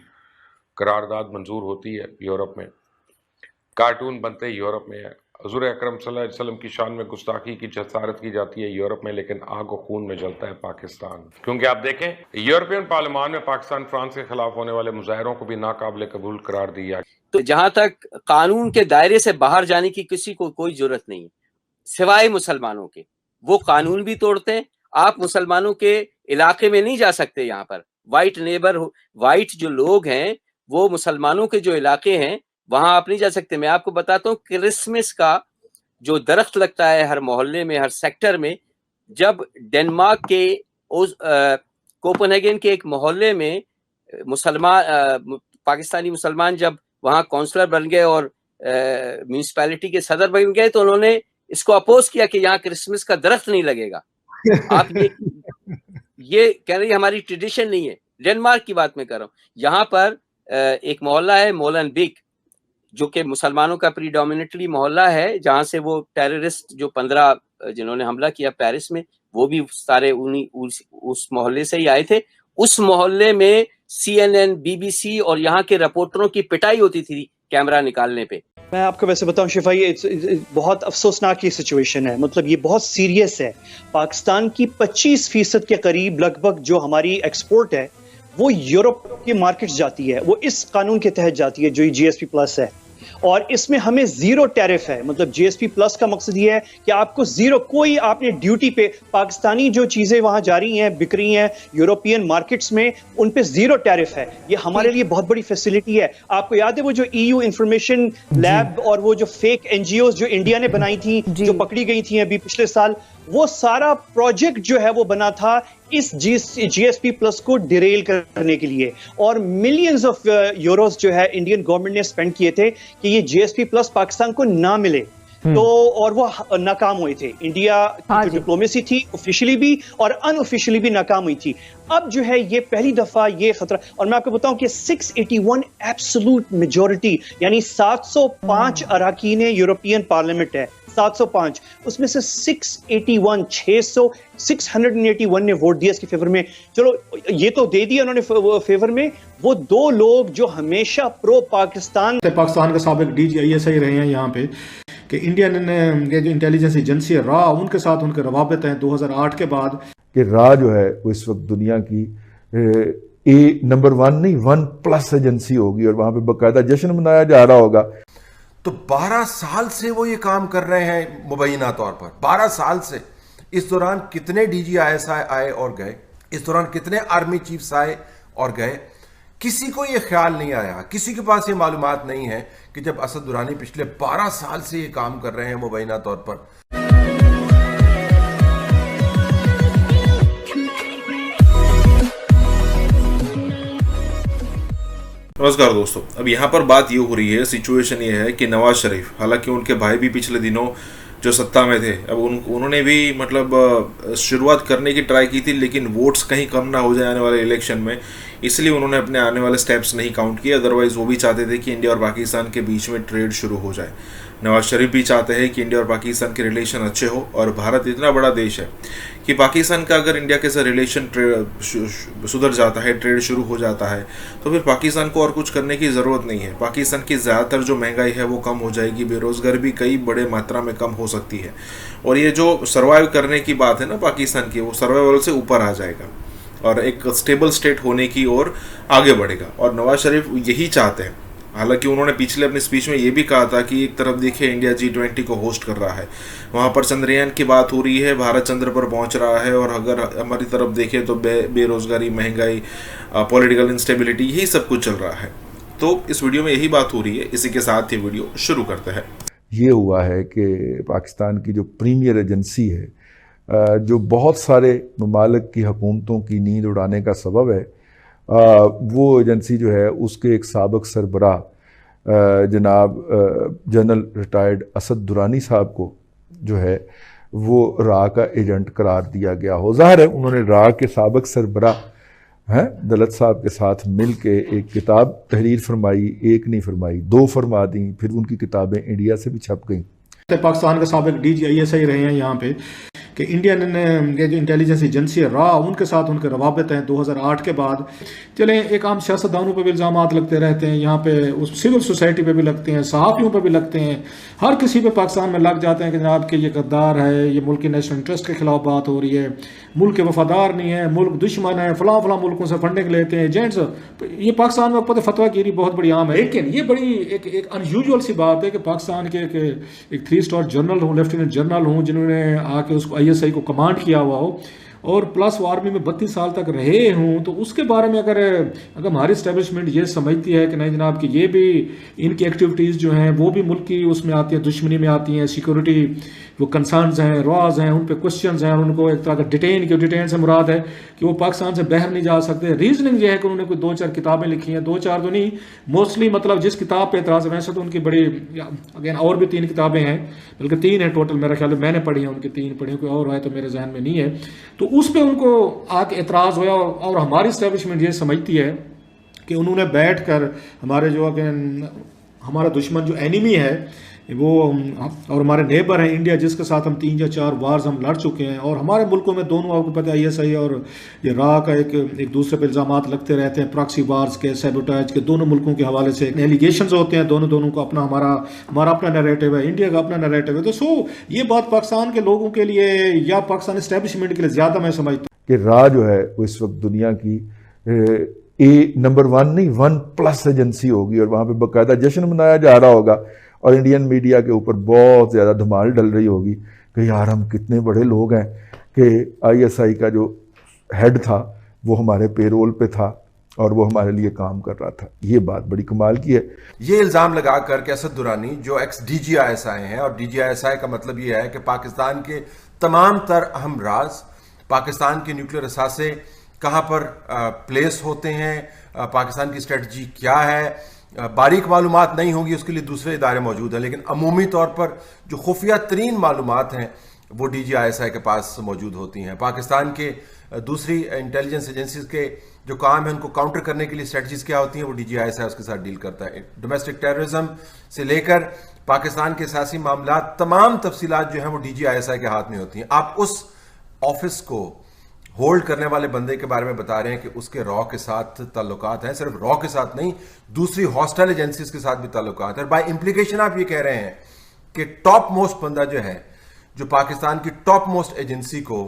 करारदाद मंजूर होती है यूरोप में, कार्टून बनते यूरोप में है, हुज़ूर अकरम सल्लल्लाहु अलैहि वसल्लम की शान में गुस्ताखी की जसारत की जाती है यूरोप में, लेकिन आग और खून में जलता है पाकिस्तान। क्योंकि आप देखें यूरोपियन पार्लियामान में पाकिस्तान फ्रांस के खिलाफ होने वाले मुजाहरों को भी नाकाबिले कबूल करार दिया। तो जहां तक कानून के दायरे से बाहर जाने की किसी को कोई जरूरत नहीं है सिवाय मुसलमानों के, वो कानून भी तोड़ते हैं। आप मुसलमानों के इलाके में नहीं जा सकते, यहाँ पर वाइट जो लोग हैं वो मुसलमानों के जो इलाके हैं वहां आप नहीं जा सकते। मैं आपको बताता हूँ, क्रिसमस का जो दरख्त लगता है हर मोहल्ले में, हर सेक्टर में, जब डेनमार्क के कोपेनहेगन के एक मोहल्ले में पाकिस्तानी मुसलमान जब वहां काउंसलर बन गए और म्यूनिसिपैलिटी के सदर बन गए, तो उन्होंने इसको अपोज किया कि यहाँ क्रिसमस का दरख्त नहीं लगेगा। आप ये कह रही हमारी ट्रेडिशन नहीं है। डेनमार्क की बात मैं कर रहा हूँ। यहाँ पर एक मोहल्ला है मोलेनबिक, जो कि मुसलमानों का प्रीडोमिनेटली मोहल्ला है, जहाँ से वो टेररिस्ट जो 15 जिन्होंने हमला किया पेरिस में, वो भी सारे उस मोहल्ले से ही आए थे। उस मोहल्ले में CNN, BBC और यहाँ के रिपोर्टरों की पिटाई होती थी कैमरा निकालने पे। मैं आपको वैसे बताऊं शिफा, ये बहुत अफसोसनाक ये सिचुएशन है, मतलब ये बहुत सीरियस है। पाकिस्तान की 25% के करीब लगभग जो हमारी एक्सपोर्ट है वो यूरोप की मार्केट्स जाती है, वो इस कानून के तहत जाती है जो GSP+ है। और इसमें हमें जीरो टैरिफ है। मतलब जीएसपी प्लस का मकसद ये है कि आपको जीरो, कोई आपने ड्यूटी पे पाकिस्तानी जो चीजें वहां जा रही हैं, बिक रही हैं यूरोपियन मार्केट्स में, उन पे जीरो टैरिफ है। ये हमारे लिए बहुत बड़ी फैसिलिटी है। आपको याद है वो जो ईयू इंफॉर्मेशन लैब और वो जो फेक एनजीओ जो इंडिया ने बनाई थी, जो पकड़ी गई थी अभी पिछले साल, वो सारा प्रोजेक्ट जो है वो बना था इस जीएसपी प्लस को डिरेल करने के लिए, और मिलियंस ऑफ यूरोस जो है इंडियन गवर्नमेंट ने स्पेंड किए थे कि ये जीएसपी प्लस पाकिस्तान को ना मिले। तो और वो नाकाम हुए थे। इंडिया की जो डिप्लोमेसी थी ऑफिशियली भी और अनऑफिशियली भी नाकाम हुई थी। अब जो है ये पहली दफा ये खतरा, और मैं आपको बताऊं कि 681 एब्सोल्यूट मेजॉरिटी, यानी 705 अरकान यूरोपियन पार्लियामेंट है, 705, उसमें से 681 ने वोट दिया इसके फेवर में। चलो ये तो दे दिया उन्होंने फेवर में, वो दो लोग जो हमेशा प्रो पाकिस्तान के साबिक DGISI रहे हैं यहाँ पे, कि इंडियन जो इंटेलिजेंस एजेंसी है रा, उनके साथ उनके रवाबित हैं 2008 के बाद। कि रा जो है वो इस वक्त दुनिया की नंबर 1 नहीं 1+ एजेंसी होगी, और वहां पे बाकायदा जश्न मनाया जा रहा होगा। तो 12 साल से वो ये काम कर रहे हैं मुबैना तौर पर, 12 साल से। इस दौरान कितने DGISI आए और गए, इस दौरान कितने आर्मी चीफ्स आए और गए, किसी को ये ख्याल नहीं आया, किसी के पास ये मालूमात नहीं है कि जब असद दुरानी पिछले 12 साल से ये काम कर रहे हैं मुबैना तौर पर। नमस्कार दोस्तों, अब यहाँ पर बात ये हो रही है, सिचुएशन ये है कि नवाज शरीफ, हालांकि उनके भाई भी पिछले दिनों जो सत्ता में थे, अब उन्होंने भी मतलब शुरुआत करने की ट्राई की थी, लेकिन वोट्स कहीं कम ना हो जाए आने वाले इलेक्शन में, इसलिए उन्होंने अपने आने वाले स्टेप्स नहीं काउंट किए। अदरवाइज वो भी चाहते थे कि इंडिया और पाकिस्तान के बीच में ट्रेड शुरू हो जाए। नवाज शरीफ भी चाहते हैं कि इंडिया और पाकिस्तान के रिलेशन अच्छे हो, और भारत इतना बड़ा देश है कि पाकिस्तान का अगर इंडिया के साथ रिलेशन सुधर जाता है, ट्रेड शुरू हो जाता है, तो फिर पाकिस्तान को और कुछ करने की ज़रूरत नहीं है। पाकिस्तान की ज़्यादातर जो महंगाई है वो कम हो जाएगी, बेरोज़गारी भी कई बड़े मात्रा में कम हो सकती है, और ये जो सर्वाइव करने की बात है ना पाकिस्तान की, वो सर्वाइवल से ऊपर आ जाएगा और एक स्टेबल स्टेट होने की ओर आगे बढ़ेगा। और नवाज शरीफ यही चाहते हैं। हालांकि उन्होंने पिछले अपनी स्पीच में ये भी कहा था कि एक तरफ देखिए इंडिया G20 को होस्ट कर रहा है, वहाँ पर चंद्रयान की बात हो रही है, भारत चंद्र पर पहुँच रहा है, और अगर हमारी तरफ देखें तो बेरोज़गारी, महंगाई, पॉलिटिकल इंस्टेबिलिटी, यही सब कुछ चल रहा है। तो इस वीडियो में यही बात हो रही है। इसी के साथ ही वीडियो शुरू करते हैं। ये हुआ है कि पाकिस्तान की जो प्रीमियर एजेंसी है, जो बहुत सारे ममालिक की हुकूमतों की नींद उड़ाने का सबब है, वो एजेंसी जो है उसके एक साबिक सरबराह जनाब जनरल रिटायर्ड असद दुरानी साहब को जो है वो रा का एजेंट करार दिया गया हो। ज़ाहिर है उन्होंने रा के साबिक सरबराह हैं दलत साहब के साथ मिल के एक किताब तहरीर फरमाई, एक नहीं फरमाई, 2 फरमा दी, फिर उनकी किताबें इंडिया से भी छप गई। पाकिस्तान के साबिक DGISI रहे हैं यहाँ पे, कि इंडियन जो इंटेलिजेंस एजेंसी है रा, उनके साथ उनके रवाबित हैं 2008 के बाद। चलें, एक आम सियासतदानों पर भी इल्ज़ाम लगते रहते हैं, यहाँ पे उस सिविल सोसाइटी पे भी लगते हैं, सहाफ़ियों पे भी लगते हैं, हर किसी पे पाकिस्तान में लग जाते हैं कि जनाब के ये गद्दार है, ये मुल्क के नेशनल इंटरेस्ट के खिलाफ बात हो रही है, मुल्क के वफादार नहीं है, मुल्क दुश्मन है, फलां मुल्कों से फंडिंग लेते हैं एजेंट्स। ये पाकिस्तान में पता फतवागिरी बहुत बड़ी आम है। लेकिन ये बड़ी एक अनयूजुअल सी बात है कि पाकिस्तान के एक 3 स्टार जनरल हूँ, लेफ्टिनेंट जनरल हूँ, जिन्होंने आके उसको ISI को कमांड किया हुआ हो, और प्लस वो आर्मी में 32 साल तक रहे हूँ, तो उसके बारे में अगर हमारी इस्टेब्लिशमेंट ये समझती है कि नहीं जनाब कि ये भी इनकी एक्टिविटीज़ जो हैं वो भी मुल्क की उसमें आती हैं, दुश्मनी में आती हैं, सिक्योरिटी वो कंसर्न्स हैं, रॉज हैं, उन पे क्वेश्चंस हैं, और उनको एक तरह का डिटेन से मुराद है कि वो पाकिस्तान से बाहर नहीं जा सकते। रीजनिंग ये है कि उन्होंने कोई 2-4 किताबें लिखी हैं, 2-4 तो नहीं, मोस्टली मतलब जिस किताब पे एतराज़ है, वैसे तो उनकी बड़ी अगेन और भी 3 किताबें हैं, बल्कि 3 हैं टोटल, मेरा ख्याल है मैंने पढ़ी हैं, उनकी 3 पढ़ी, कोई और है तो मेरे जहन में नहीं है। तो उस पर उनको आके एतराज़ हुआ, और हमारी इस्टेब्लिशमेंट ये समझती है कि उन्होंने बैठ कर हमारे जो हमारा दुश्मन जो एनिमी है वो, और हमारे नेबर हैं इंडिया, जिसके साथ हम 3 या 4 वार्स हम लड़ चुके हैं, और हमारे मुल्कों में दोनों आपको पता है ISI और ये रा का एक दूसरे पर इल्ज़ाम लगते रहते हैं, प्रॉक्सी वार्स के, सैबोटाज के, दोनों मुल्कों के हवाले से एलिगेशंस होते हैं, दोनों को अपना हमारा अपना नैरेटिव है, इंडिया का अपना नैरेटिव है। तो ये बात पाकिस्तान के लोगों के लिए या पाकिस्तान इस्टेब्लिशमेंट के लिए ज़्यादा मैं समझता हूँ कि रा जो है वो इस वक्त दुनिया की नंबर 1 नहीं 1+ एजेंसी होगी और वहाँ पे बाकायदा जश्न मनाया जा रहा होगा और इंडियन मीडिया के ऊपर बहुत ज़्यादा धमाल डल रही होगी कि यार हम कितने बड़े लोग हैं कि ISI का जो हेड था वो हमारे पेरोल पे था और वो हमारे लिए काम कर रहा था। ये बात बड़ी कमाल की है। ये इल्ज़ाम लगाकर कि असद दुरानी जो एक्स DG ISI हैं, और DG ISI का मतलब ये है कि पाकिस्तान के तमाम तर अहम राज, पाकिस्तान के न्यूक्लियर असासे कहाँ पर प्लेस होते हैं, पाकिस्तान की स्ट्रेटजी क्या है, बारीक मालूमात नहीं होगी, उसके लिए दूसरे इदारे मौजूद हैं, लेकिन अमूमी तौर पर जो खुफिया तरीन मालूमात हैं वो DG ISI के पास मौजूद होती हैं। पाकिस्तान के दूसरी इंटेलिजेंस एजेंसीज के जो काम है उनको काउंटर करने के लिए स्ट्रेटजीज क्या होती हैं वो DG ISI उसके साथ डील करता है। डोमेस्टिक टेररिज्म से लेकर पाकिस्तान के सियासी मामला, तमाम तफसीलात जो हैं वो DG ISI के हाथ में होती हैं। आप उस ऑफिस को होल्ड करने वाले बंदे के बारे में बता रहे हैं कि उसके रॉ के साथ ताल्लुकात हैं, सिर्फ रॉ के साथ नहीं, दूसरी हॉस्टाइल एजेंसीज के साथ भी ताल्लुकात है। बाय इम्प्लीकेशन आप ये कह रहे हैं कि टॉप मोस्ट बंदा जो है, जो पाकिस्तान की टॉप मोस्ट एजेंसी को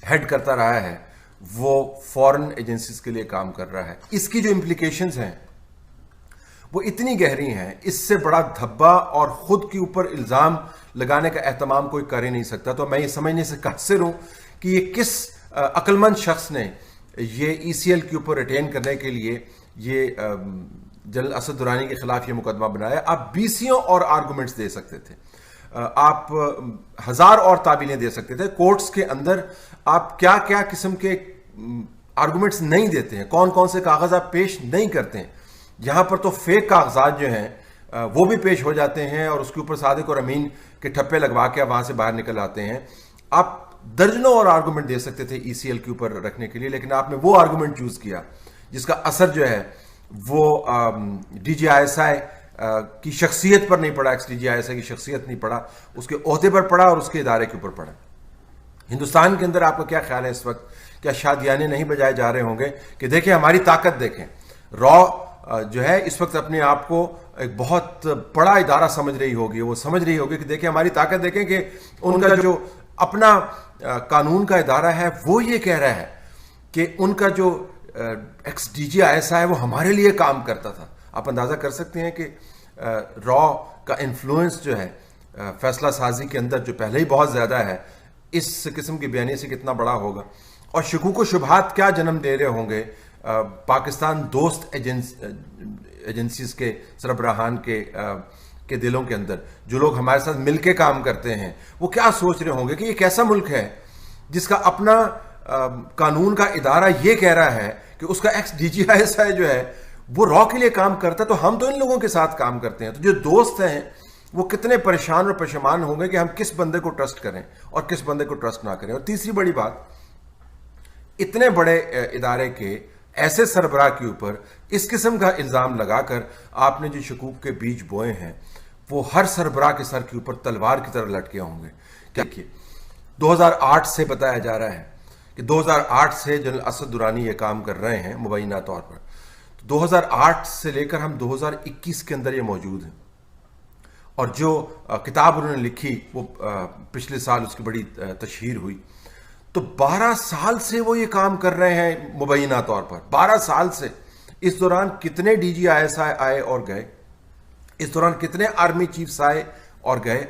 हेड करता रहा है, वो फॉरेन एजेंसीज के लिए काम कर रहा है। इसकी जो इम्प्लीकेशंस हैं वो इतनी गहरी हैं, इससे बड़ा धब्बा और खुद के ऊपर इल्जाम लगाने का एहतमाम कोई कर ही नहीं सकता। तो मैं ये समझने से कासिर हूं कि ये किस अक्लमंद शख्स ने ये ECL के ऊपर रिटेन करने के लिए ये जनरल असद दुरानी के खिलाफ ये मुकदमा बनाया। आप 20 और आर्गूमेंट्स दे सकते थे, आप 1000 और ताबीलें दे सकते थे। कोर्ट्स के अंदर आप क्या क्या किस्म के आर्गूमेंट्स नहीं देते हैं, कौन कौन से कागज आप पेश नहीं करते हैं। यहां पर तो फेक कागजात जो हैं वो भी पेश हो जाते हैं और उसके ऊपर सादिक और अमीन के ठप्पे लगवा के आप वहां से बाहर निकल आते हैं। आप दर्जनों और आर्गूमेंट दे सकते थे ECL के ऊपर रखने के लिए, लेकिन आपने वो आर्गूमेंट चूज किया जिसका असर जो है वो DG ISI की शख्सियत पर नहीं पड़ा, एक्स DG ISI की शख्सियत नहीं पड़ा, उसके ओहदे पर पड़ा और उसके इदारे के ऊपर पड़ा। हिंदुस्तान के अंदर आपका क्या ख्याल है इस वक्त, क्या शादियाने नहीं बजाए जा रहे होंगे कि देखें हमारी ताकत देखें। रॉ जो है इस वक्त अपने आप को एक बहुत बड़ा इदारा समझ रही होगी, वो समझ रही होगी कि देखें हमारी ताकत देखें कि उनका जो अपना कानून का इदारा है वो ये कह रहा है कि उनका जो एक्स DG ISI है वो हमारे लिए काम करता था। आप अंदाज़ा कर सकते हैं कि रॉ का इन्फ्लुएंस जो है फैसला साजी के अंदर जो पहले ही बहुत ज़्यादा है, इस किस्म की बयानी से कितना बड़ा होगा और शुकूक व शुबहात क्या जन्म दे रहे होंगे पाकिस्तान दोस्त एजेंसीज के सरबराहान के दिलों के अंदर। जो लोग हमारे साथ मिलके काम करते हैं वो क्या सोच रहे होंगे कि ये कैसा मुल्क है जिसका अपना कानून का इदारा ये कह रहा है कि उसका एक्स DG ISI जो है वो रॉ के लिए काम करता है, तो हम तो इन लोगों के साथ काम करते हैं। तो जो दोस्त हैं वो कितने परेशान और परेशान होंगे कि हम किस बंदे को ट्रस्ट करें और किस बंदे को ट्रस्ट ना करें। और तीसरी बड़ी बात, इतने बड़े इदारे के ऐसे सरबराह के ऊपर इस किस्म का इल्ज़ाम लगाकर आपने जो शकूक के बीज बोए हैं वो हर सरबराह के सर के ऊपर तलवार की तरह लटके होंगे। देखिए 2008 से बताया जा रहा है कि 2008 से जनरल असद दुरानी ये काम कर रहे हैं मुबैना तौर पर। 2008 से लेकर हम 2021 के अंदर ये मौजूद हैं और जो किताब उन्होंने लिखी वो पिछले साल उसकी बड़ी तशहीर हुई। तो 12 साल से वो ये काम कर रहे हैं मुबैना तौर पर, 12 साल से। इस दौरान कितने DG ISI आए और गए, इस दौरान कितने आर्मी चीफ्स आए और गए।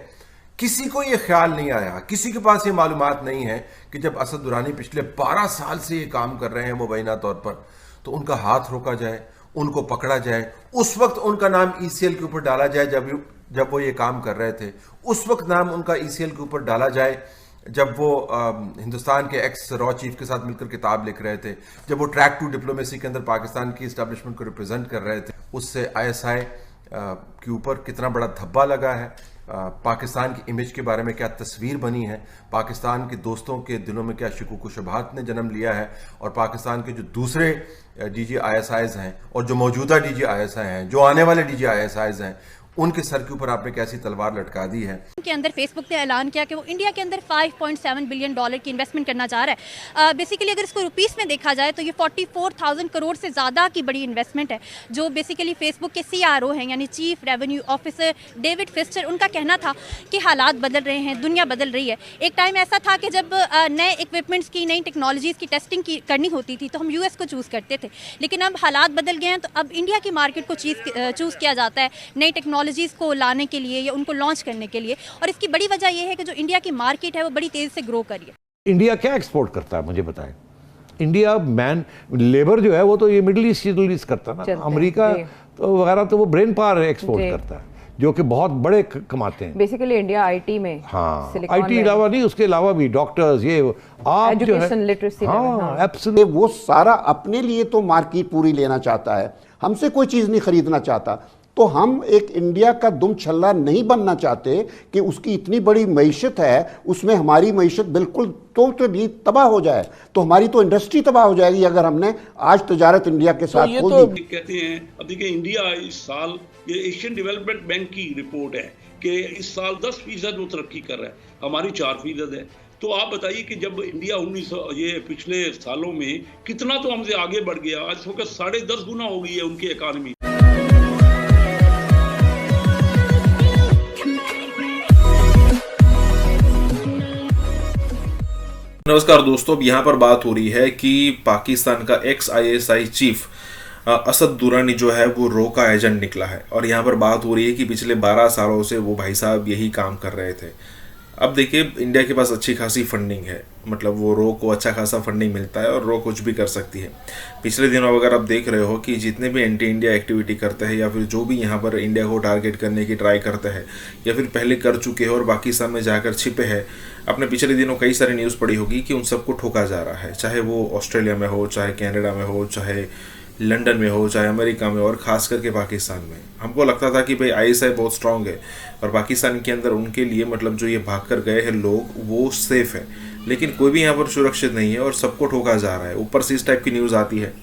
किसी को ये ख्याल नहीं आया, किसी के पास ये मालूमात नहीं है कि जब असद दुरानी पिछले 12 साल से ये काम कर रहे हैं मुबैना तौर पर, तो उनका हाथ रोका जाए, उनको पकड़ा जाए, उस वक्त उनका नाम ECL के ऊपर डाला जाए जब वो ये काम कर रहे थे, उस वक्त नाम उनका ECL के ऊपर डाला जाए जब वो हिंदुस्तान के एक्स रॉ चीफ के साथ मिलकर किताब लिख रहे थे, जब वो ट्रैक टू डिप्लोमेसी के अंदर पाकिस्तान की इस्टेब्लिशमेंट को रिप्रेजेंट कर रहे थे। उससे ISI के ऊपर कितना बड़ा धब्बा लगा है, पाकिस्तान की इमेज के बारे में क्या तस्वीर बनी है, पाकिस्तान के दोस्तों के दिलों में क्या शकूक व शुबहात ने जन्म लिया है, और पाकिस्तान के जो दूसरे DG ISIs हैं और जो मौजूदा DG ISI हैं, जो आने वाले DG ISIs हैं, उनके सर के ऊपर आपने कैसी तलवार लटका दी है। के अंदर फेसबुक ने ऐलान किया कि वो इंडिया के अंदर $5.7 बिलियन की इन्वेस्टमेंट करना चाह रहा है। बेसिकली अगर इसको रुपीस में देखा जाए तो ये 44,000 करोड़ से ज़्यादा की बड़ी इन्वेस्टमेंट है। जो बेसिकली फेसबुक के CRO हैं यानी चीफ रेवेन्यू ऑफिसर डेविड फिस्टर, उनका कहना था कि हालात बदल रहे हैं, दुनिया बदल रही है। एक टाइम ऐसा था कि जब नए इक्विपमेंट्स की, नई टेक्नोलॉजीज़ की टेस्टिंग करनी होती थी तो हम US को चूज़ करते थे, लेकिन अब हालात बदल गए हैं तो अब इंडिया की मार्केट को चूज़ किया जाता है नई टेक्नोलॉजीज़ को लाने के लिए या उनको लॉन्च करने के लिए। और इसकी बड़ी वजह यह है कि जो इंडिया की मार्केट है वो बड़ी तेज़ी से ग्रो कर रही है। इंडिया क्या एक्सपोर्ट करता है मुझे बताएं? इंडिया मैन लेबर जो है वो तो ये मिडिल ईस्ट करता है ना, अमेरिका तो वगैरह तो वो ब्रेन पावर एक्सपोर्ट करता है जो कि बहुत बड़े कमाते हैं। बेसिकली इंडिया IT में, हाँ IT अलावा नहीं, उसके अलावा भी डॉक्टर्स, ये आप जो है लिटरेसी, हाँ एब्सोल्युटली, वो सारा अपने लिए तो मार्केट पूरी लेना चाहता है, हमसे कोई चीज़ नहीं खरीदना चाहता। तो हम एक इंडिया का दुम छल्ला नहीं बनना चाहते कि उसकी इतनी बड़ी मईशत है, उसमें हमारी मईशत बिल्कुल तो भी तबाह हो जाए, तो हमारी तो इंडस्ट्री तबाह हो जाएगी अगर हमने आज तजारत इंडिया के साथ खोल दी। कहते हैं अब देखिए इंडिया इस साल, ये एशियन डेवलपमेंट बैंक की रिपोर्ट है कि इस साल 10% वो तरक्की कर रहा है, हमारी 4% है। तो आप बताइए कि जब इंडिया 19 ये पिछले सालों में कितना तो हमसे आगे बढ़ गया, आज वक्त 10.5 गुना हो गई है उनकी इकानमी। नमस्कार दोस्तों, अब यहाँ पर बात हो रही है कि पाकिस्तान का ex-ISI चीफ असद दुरानी जो है वो रो का एजेंट निकला है। और यहाँ पर बात हो रही है कि पिछले 12 सालों से वो भाई साहब यही काम कर रहे थे। अब देखिए इंडिया के पास अच्छी खासी फंडिंग है, मतलब वो रो को अच्छा खासा फंडिंग मिलता है और रो कुछ भी कर सकती है। पिछले दिनों अगर आप देख रहे हो कि जितने भी एंटी इंडिया एक्टिविटी करते हैं या फिर जो भी यहाँ पर इंडिया को टारगेट करने की ट्राई करते हैं या फिर पहले कर चुके हैं और पाकिस्तान में जाकर छिपे हैं, आपने पिछले दिनों कई सारी न्यूज़ पढ़ी होगी कि उन सबको ठोका जा रहा है, चाहे वो ऑस्ट्रेलिया में हो, चाहे कनाडा में हो, चाहे लंदन में हो, चाहे अमेरिका में, और ख़ास करके पाकिस्तान में। हमको लगता था कि भाई ISI बहुत स्ट्रांग है और पाकिस्तान के अंदर उनके लिए मतलब जो ये भाग कर गए हैं लोग वो सेफ़ है, लेकिन कोई भी यहाँ पर सुरक्षित नहीं है और सबको ठोका जा रहा है। ऊपर से इस टाइप की न्यूज़ आती है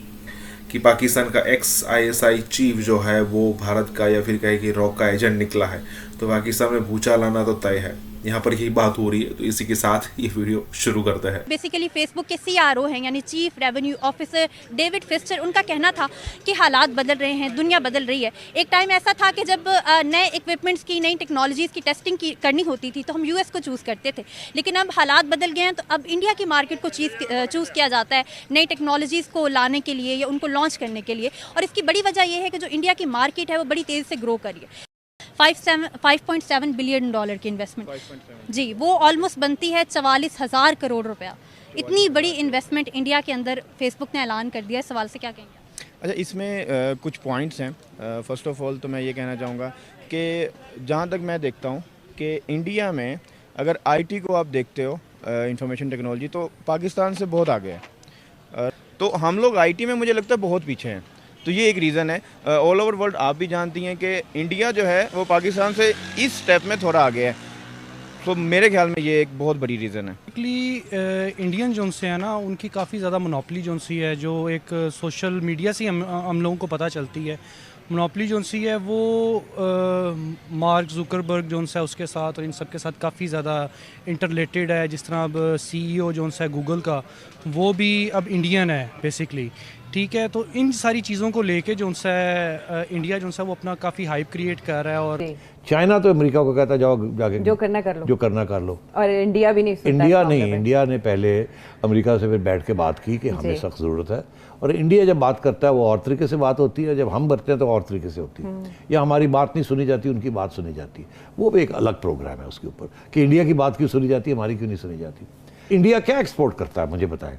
कि पाकिस्तान का ex-ISI चीफ जो है वो भारत का या फिर कहे कि रॉ का एजेंट निकला है, तो पाकिस्तान में भूचाल आना तो तय है। यहाँ पर यही बात हो रही है, तो इसी के साथ ये वीडियो शुरू करते हैं। बेसिकली फेसबुक के CRO हैं यानी चीफ रेवेन्यू ऑफिसर डेविड फिस्टर, उनका कहना था कि हालात बदल रहे हैं, दुनिया बदल रही है। एक टाइम ऐसा था कि जब नए इक्विपमेंट्स की, नई टेक्नोलॉजीज़ की टेस्टिंग करनी होती थी तो हम US को चूज़ करते थे, लेकिन अब हालात बदल गए हैं तो अब इंडिया की मार्केट को चूज़ किया जाता है नई टेक्नोलॉजीज़ को लाने के लिए या उनको लॉन्च करने के लिए। और इसकी बड़ी वजह यह है कि जो इंडिया की मार्केट है वो बड़ी तेज़ी से ग्रो कर रही है। 5.7 बिलियन की इन्वेस्टमेंट जी, वो ऑलमोस्ट बनती है 44,000 करोड़ रुपया। इतनी बड़ी इन्वेस्टमेंट इंडिया के अंदर फेसबुक ने ऐलान कर दिया है। सवाल से क्या कहेंगे? अच्छा, इसमें कुछ पॉइंट्स हैं। फर्स्ट ऑफ ऑल तो मैं ये कहना चाहूँगा कि जहाँ तक मैं देखता हूँ कि इंडिया में अगर IT को आप देखते हो, इंफॉर्मेशन टेक्नोलॉजी, तो पाकिस्तान से बहुत आगे है। तो हम लोग IT में मुझे लगता है बहुत पीछे हैं, तो ये एक रीज़न है। ऑल ओवर वर्ल्ड आप भी जानती हैं कि इंडिया जो है वो पाकिस्तान से इस स्टेप में थोड़ा आगे है, तो मेरे ख्याल में ये एक बहुत बड़ी रीज़न है। इंडियन जो से है ना, उनकी काफ़ी ज़्यादा मोनोपली जो सी है, जो एक सोशल मीडिया से हम लोगों को पता चलती है। मोनोपली जो सी है वो मार्क जुकरबर्ग जो है उसके साथ और इन सब के साथ काफ़ी ज़्यादा इंटरलेटेड है। जिस तरह अब CEO जो है गूगल का, वो भी अब इंडियन है बेसिकली, ठीक है। तो इन सारी चीज़ों को लेके जो है इंडिया जो है वो अपना काफ़ी हाइप क्रिएट कर रहा है। और चाइना तो अमेरिका को कहता है जाओ जाके जो करना कर लो, जो करना कर लो। और इंडिया भी नहीं सुनता। इंडिया ने पहले अमेरिका से फिर बैठ के बात की कि हमें सख्त ज़रूरत है, और इंडिया जब बात करता है वो और तरीके से बात होती है, जब हम करते हैं तो और तरीके से होती है, या हमारी बात नहीं सुनी जाती, उनकी बात सुनी जाती है। वो भी एक अलग प्रोग्राम है उसके ऊपर कि इंडिया की बात क्यों सुनी जाती है, हमारी क्यों नहीं सुनी जाती। इंडिया क्या एक्सपोर्ट करता है मुझे बताएं?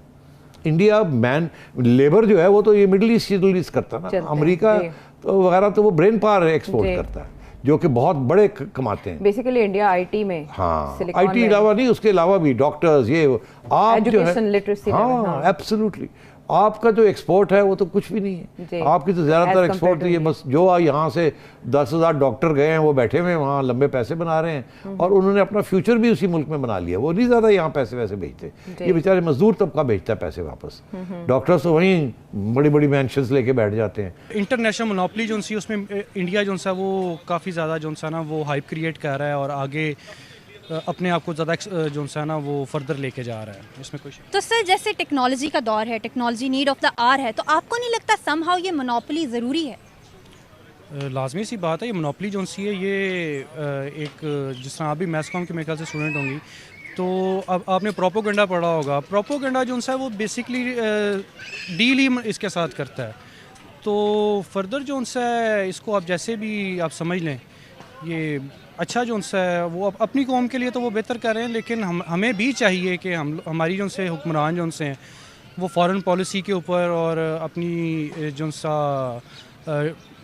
इंडिया मैन लेबर जो है वो तो ये मिडिल ईस्ट करता है ना, अमेरिका तो वगैरह तो वो ब्रेन पावर एक्सपोर्ट करता है जो कि बहुत बड़े कमाते हैं। बेसिकली इंडिया IT में, हाँ IT अलावा नहीं, उसके अलावा भी डॉक्टर्स, ये आप जो है लिटरेसी, हाँ एब्सोल्युटली, आपका जो एक्सपोर्ट है वो तो कुछ भी नहीं है। आपकी तो ज़्यादातर एक्सपोर्ट ही है, बस जो यहाँ से 10,000 डॉक्टर गए हैं वो बैठे हुए हैं वहाँ लंबे पैसे बना रहे हैं और उन्होंने अपना फ्यूचर भी उसी मुल्क में बना लिया। वो नहीं ज़्यादा यहाँ पैसे वैसे भेजते, ये बेचारे मजदूर तबका भेजता है पैसे वापस। डॉक्टर्स तो वहीं बड़ी बड़ी मैंशंस लेके बैठ जाते हैं। इंटरनेशनल मोनोपोली जो सी उसमें इंडिया जो सा वो काफ़ी ज़्यादा जो सा ना वो हाइप क्रिएट कर रहा है और आगे अपने आप को ज़्यादा जो सा ना वो फर्दर लेके जा रहा है, इसमें कुछ। तो सर जैसे टेक्नोलॉजी का दौर है, technology need of the hour है, तो आपको नहीं लगता समहाउ ये मोनोपोली ज़रूरी है? लाजमी सी बात है, ये मोनोपोली जो सी है ये एक जिस तरह आप भी मैथ्स कॉम के मेरे ख्याल से स्टूडेंट होंगी तो अब आपने प्रोपोगंडा पढ़ा होगा। प्रोपोगंडा जो सा है वो बेसिकली डील ही इसके साथ करता है। तो फर्दर जो सा है इसको आप जैसे भी आप समझ लें, ये अच्छा जो सा है वो अपनी कौम के लिए तो वो बेहतर कर रहे हैं, लेकिन हमें भी चाहिए कि हमारी जो से हुक्मरान जो से हैं वो फॉरेन पॉलिसी के ऊपर और अपनी जो सा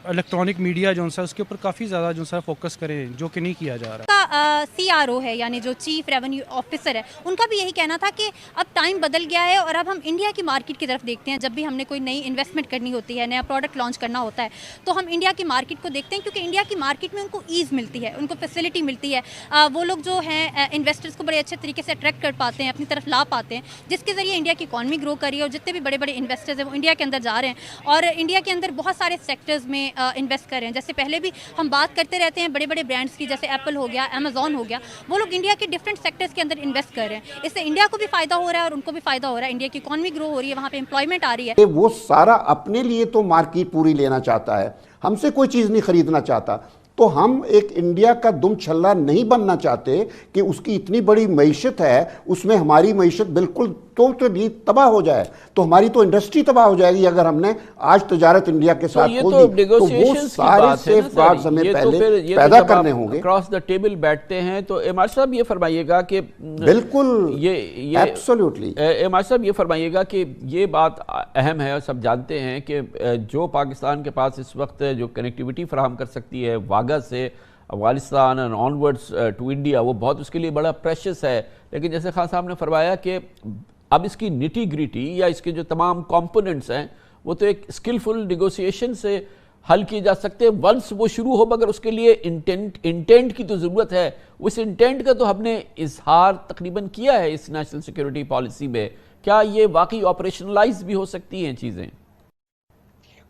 इलेक्ट्रॉनिक मीडिया जो सा उसके ऊपर काफ़ी ज़्यादा जो सा फोकस करें, जो कि नहीं किया जा रहा। CRO है यानी जो चीफ रेवेन्यू ऑफिसर है, उनका भी यही कहना था कि अब टाइम बदल गया है और अब हम इंडिया की मार्केट की तरफ देखते हैं। जब भी हमने कोई नई इन्वेस्टमेंट करनी होती है, नया प्रोडक्ट लॉन्च करना होता है, तो हम इंडिया की मार्केट को देखते हैं, क्योंकि इंडिया की मार्केट में उनको ईज़ मिलती है, उनको फैसिलिटी मिलती है। वो लोग जो हैं इन्वेस्टर्स को बड़े अच्छे तरीके से अट्रैक्ट कर पाते हैं, अपनी तरफ ला पाते हैं, जिसके ज़रिए इंडिया की इकॉनमी ग्रो करी है और जितने भी बड़े बड़े इन्वेस्टर्स हैं वो इंडिया के अंदर जा रहे हैं और इंडिया के अंदर बहुत सारे सेक्टर्स में इन्वेस्ट कर रहे हैं। जैसे पहले भी हम बात करते रहते हैं बड़े बड़े ब्रांड्स की, जैसे एप्पल हो गया, अमेजॉन हो गया, वो लोग इंडिया के डिफरेंट सेक्टर्स के अंदर इन्वेस्ट कर रहे हैं। इससे इंडिया को भी फायदा हो रहा है और उनको भी फायदा हो रहा है, इंडिया की इकॉनमी ग्रो हो रही है, वहाँ पे एम्प्लॉयमेंट आ रही है। वो सारा अपने लिए तो मार्केट पूरी लेना चाहता है, हमसे कोई चीज़ नहीं खरीदना चाहता। तो हम एक इंडिया का दुम छल्ला नहीं बनना चाहते कि उसकी इतनी बड़ी मईशत है, उसमें हमारी मईशत बिल्कुल तो नहीं तबाह हो जाए, तो हमारी तो इंडस्ट्री तबाह हो जाएगी अगर हमने आज तजारत इंडिया के साथ खोल दी। तो वो सारे सेफगार्ड्स हमें पहले पैदा करने होंगे। क्रॉस द टेबल बैठते हैं तो इमाम साहब ये फरमाइएगा कि बिल्कुल ये एब्सोल्युटली इमाम साहब ये फरमाइएगा कि ये बात अहम है और सब जानते हैं कि जो पाकिस्तान के पास इस वक्त जो कनेक्टिविटी फराहम कर सकती है वागा से Afghanistan and onwards to India, वो बहुत उसके लिए बड़ा प्रेशियस है। लेकिन जैसे खान साहब ने फरमाया कि अब इसकी निटी ग्रिटी या इसके जो तमाम कंपोनेंट्स हैं वो तो एक स्किलफुल निगोशिएशन से हल किए जा सकते हैं वंस वो शुरू हो, मगर उसके लिए इंटेंट की तो ज़रूरत है। उस इंटेंट का तो हमने इजहार तकरीबन किया है इस नेशनल सिक्योरिटी पॉलिसी में। क्या ये वाकई ऑपरेशनलाइज भी हो सकती हैं चीज़ें?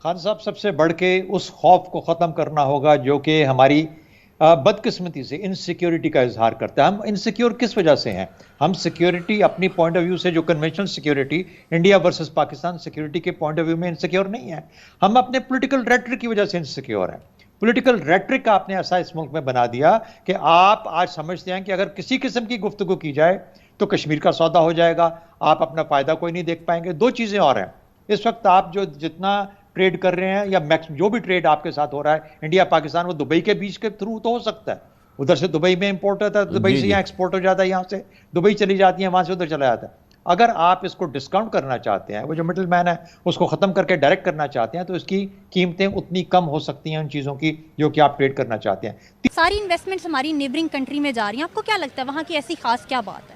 खान साहब, सबसे बढ़ के उस खौफ को ख़त्म करना होगा जो कि हमारी बदकिस्मती से इनसिक्योरिटी का इजहार करता है। हम इनसिक्योर किस वजह से हैं? हम सिक्योरिटी अपनी पॉइंट ऑफ व्यू से, जो conventional security India versus Pakistan security के पॉइंट ऑफ व्यू में इनसिक्योर नहीं है, हम अपने पॉलिटिकल रेटरिक की वजह से इनसिक्योर हैं। पॉलिटिकल रेटरिक का आपने ऐसा इस मुल्क में बना दिया कि आप आज समझते हैं कि अगर किसी किस्म की गुफ्तगू की जाए तो कश्मीर का सौदा हो जाएगा, आप अपना फ़ायदा कोई नहीं देख पाएंगे। दो चीज़ें और हैं, इस वक्त आप जो जितना ट्रेड कर रहे हैं या जो भी ट्रेड आपके साथ हो रहा है इंडिया पाकिस्तान, वो दुबई के बीच के थ्रू तो हो सकता है। उधर से दुबई में इंपोर्ट होता है, दुबई से यहाँ एक्सपोर्ट हो जाता है, यहाँ से दुबई चली जाती है, वहाँ से उधर चला जाता है। अगर आप इसको डिस्काउंट करना चाहते हैं, वो जो मिडिल मैन है उसको ख़त्म करके डायरेक्ट करना चाहते हैं, तो इसकी कीमतें उतनी कम हो सकती हैं उन चीज़ों की जो कि आप ट्रेड करना चाहते हैं। सारी इन्वेस्टमेंट्स हमारी नेबरिंग कंट्री में जा रही हैं, आपको क्या लगता है वहाँ की ऐसी खास क्या बात है?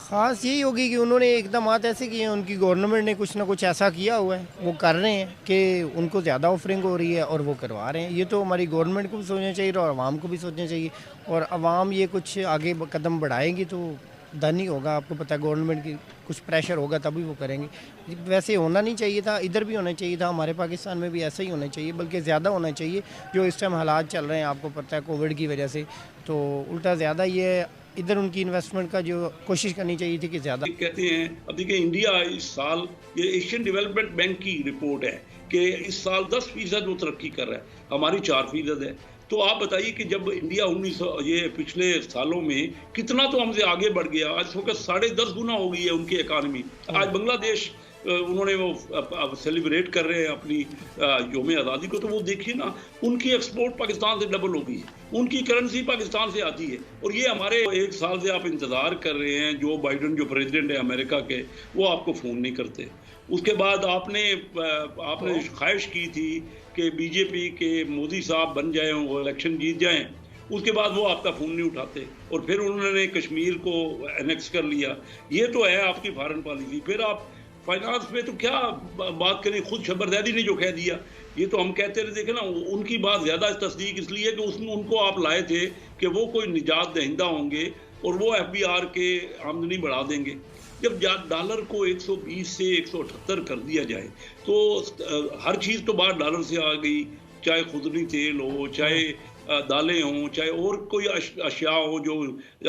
ख़ास यही होगी कि उन्होंने एकदम ऐसे किए हैं, उनकी गवर्नमेंट ने कुछ ना कुछ ऐसा किया हुआ है, वो कर रहे हैं कि उनको ज़्यादा ऑफरिंग हो रही है और वो करवा रहे हैं। ये तो हमारी गवर्नमेंट को भी सोचना चाहिए और आवाम को भी सोचना चाहिए, और आवाम ये कुछ आगे कदम बढ़ाएंगी तो डन ही होगा। आपको पता है गवर्नमेंट की कुछ प्रेशर होगा तभी वो करेंगे। वैसे होना नहीं चाहिए था, इधर भी होना चाहिए था, हमारे पाकिस्तान में भी ऐसा ही होना चाहिए, बल्कि ज़्यादा होना चाहिए। जो इस टाइम हालात चल रहे हैं आपको पता है कोविड की वजह से, तो उल्टा ज़्यादा ये इधर उनकी इन्वेस्टमेंट का जो कोशिश करनी चाहिए थी कि ज़्यादा। कहते हैं अब देखिए इंडिया इस साल, ये एशियन डेवलपमेंट बैंक की रिपोर्ट है कि इस साल 10% वो तरक्की कर रहा है, हमारी 4% है। तो आप बताइए कि जब इंडिया 19 ये पिछले सालों में कितना तो हमसे आगे बढ़ गया, आज वक्त 10.5 गुना हो गई है उनकी इकानमी। आज बांग्लादेश उन्होंने वो सेलिब्रेट कर रहे हैं अपनी योम आज़ादी को, तो वो देखिए ना उनकी एक्सपोर्ट पाकिस्तान से डबल हो गई है, उनकी करेंसी पाकिस्तान से आती है। और ये हमारे 1 साल से आप इंतज़ार कर रहे हैं, जो बाइडन जो प्रेसिडेंट है अमेरिका के, वो आपको फ़ोन नहीं करते। उसके बाद आपने ख्वाहिश की थी कि बीजेपी के मोदी साहब बन जाएं, वो इलेक्शन जीत जाएं, उसके बाद वो आपका फ़ोन नहीं उठाते, और फिर उन्होंने कश्मीर को एनेक्स कर लिया। ये तो है आपकी फॉरेन पॉलिसी। फिर आप फाइनेंस में तो क्या बात करें, खुद शबरदैदी ने जो कह दिया, ये तो हम कहते रहे। देखे ना, उनकी बात ज़्यादा तस्दीक इसलिए कि उसमें उनको आप लाए थे कि वो कोई निजात दहिंदा होंगे और वो FBR के आमदनी बढ़ा देंगे। जब डॉलर को 120 से 178 कर दिया जाए तो हर चीज़ तो बाहर डॉलर से आ गई, चाहे खुदनी तेल हो, चाहे दालें हों, चाहे और कोई अशिया हो जो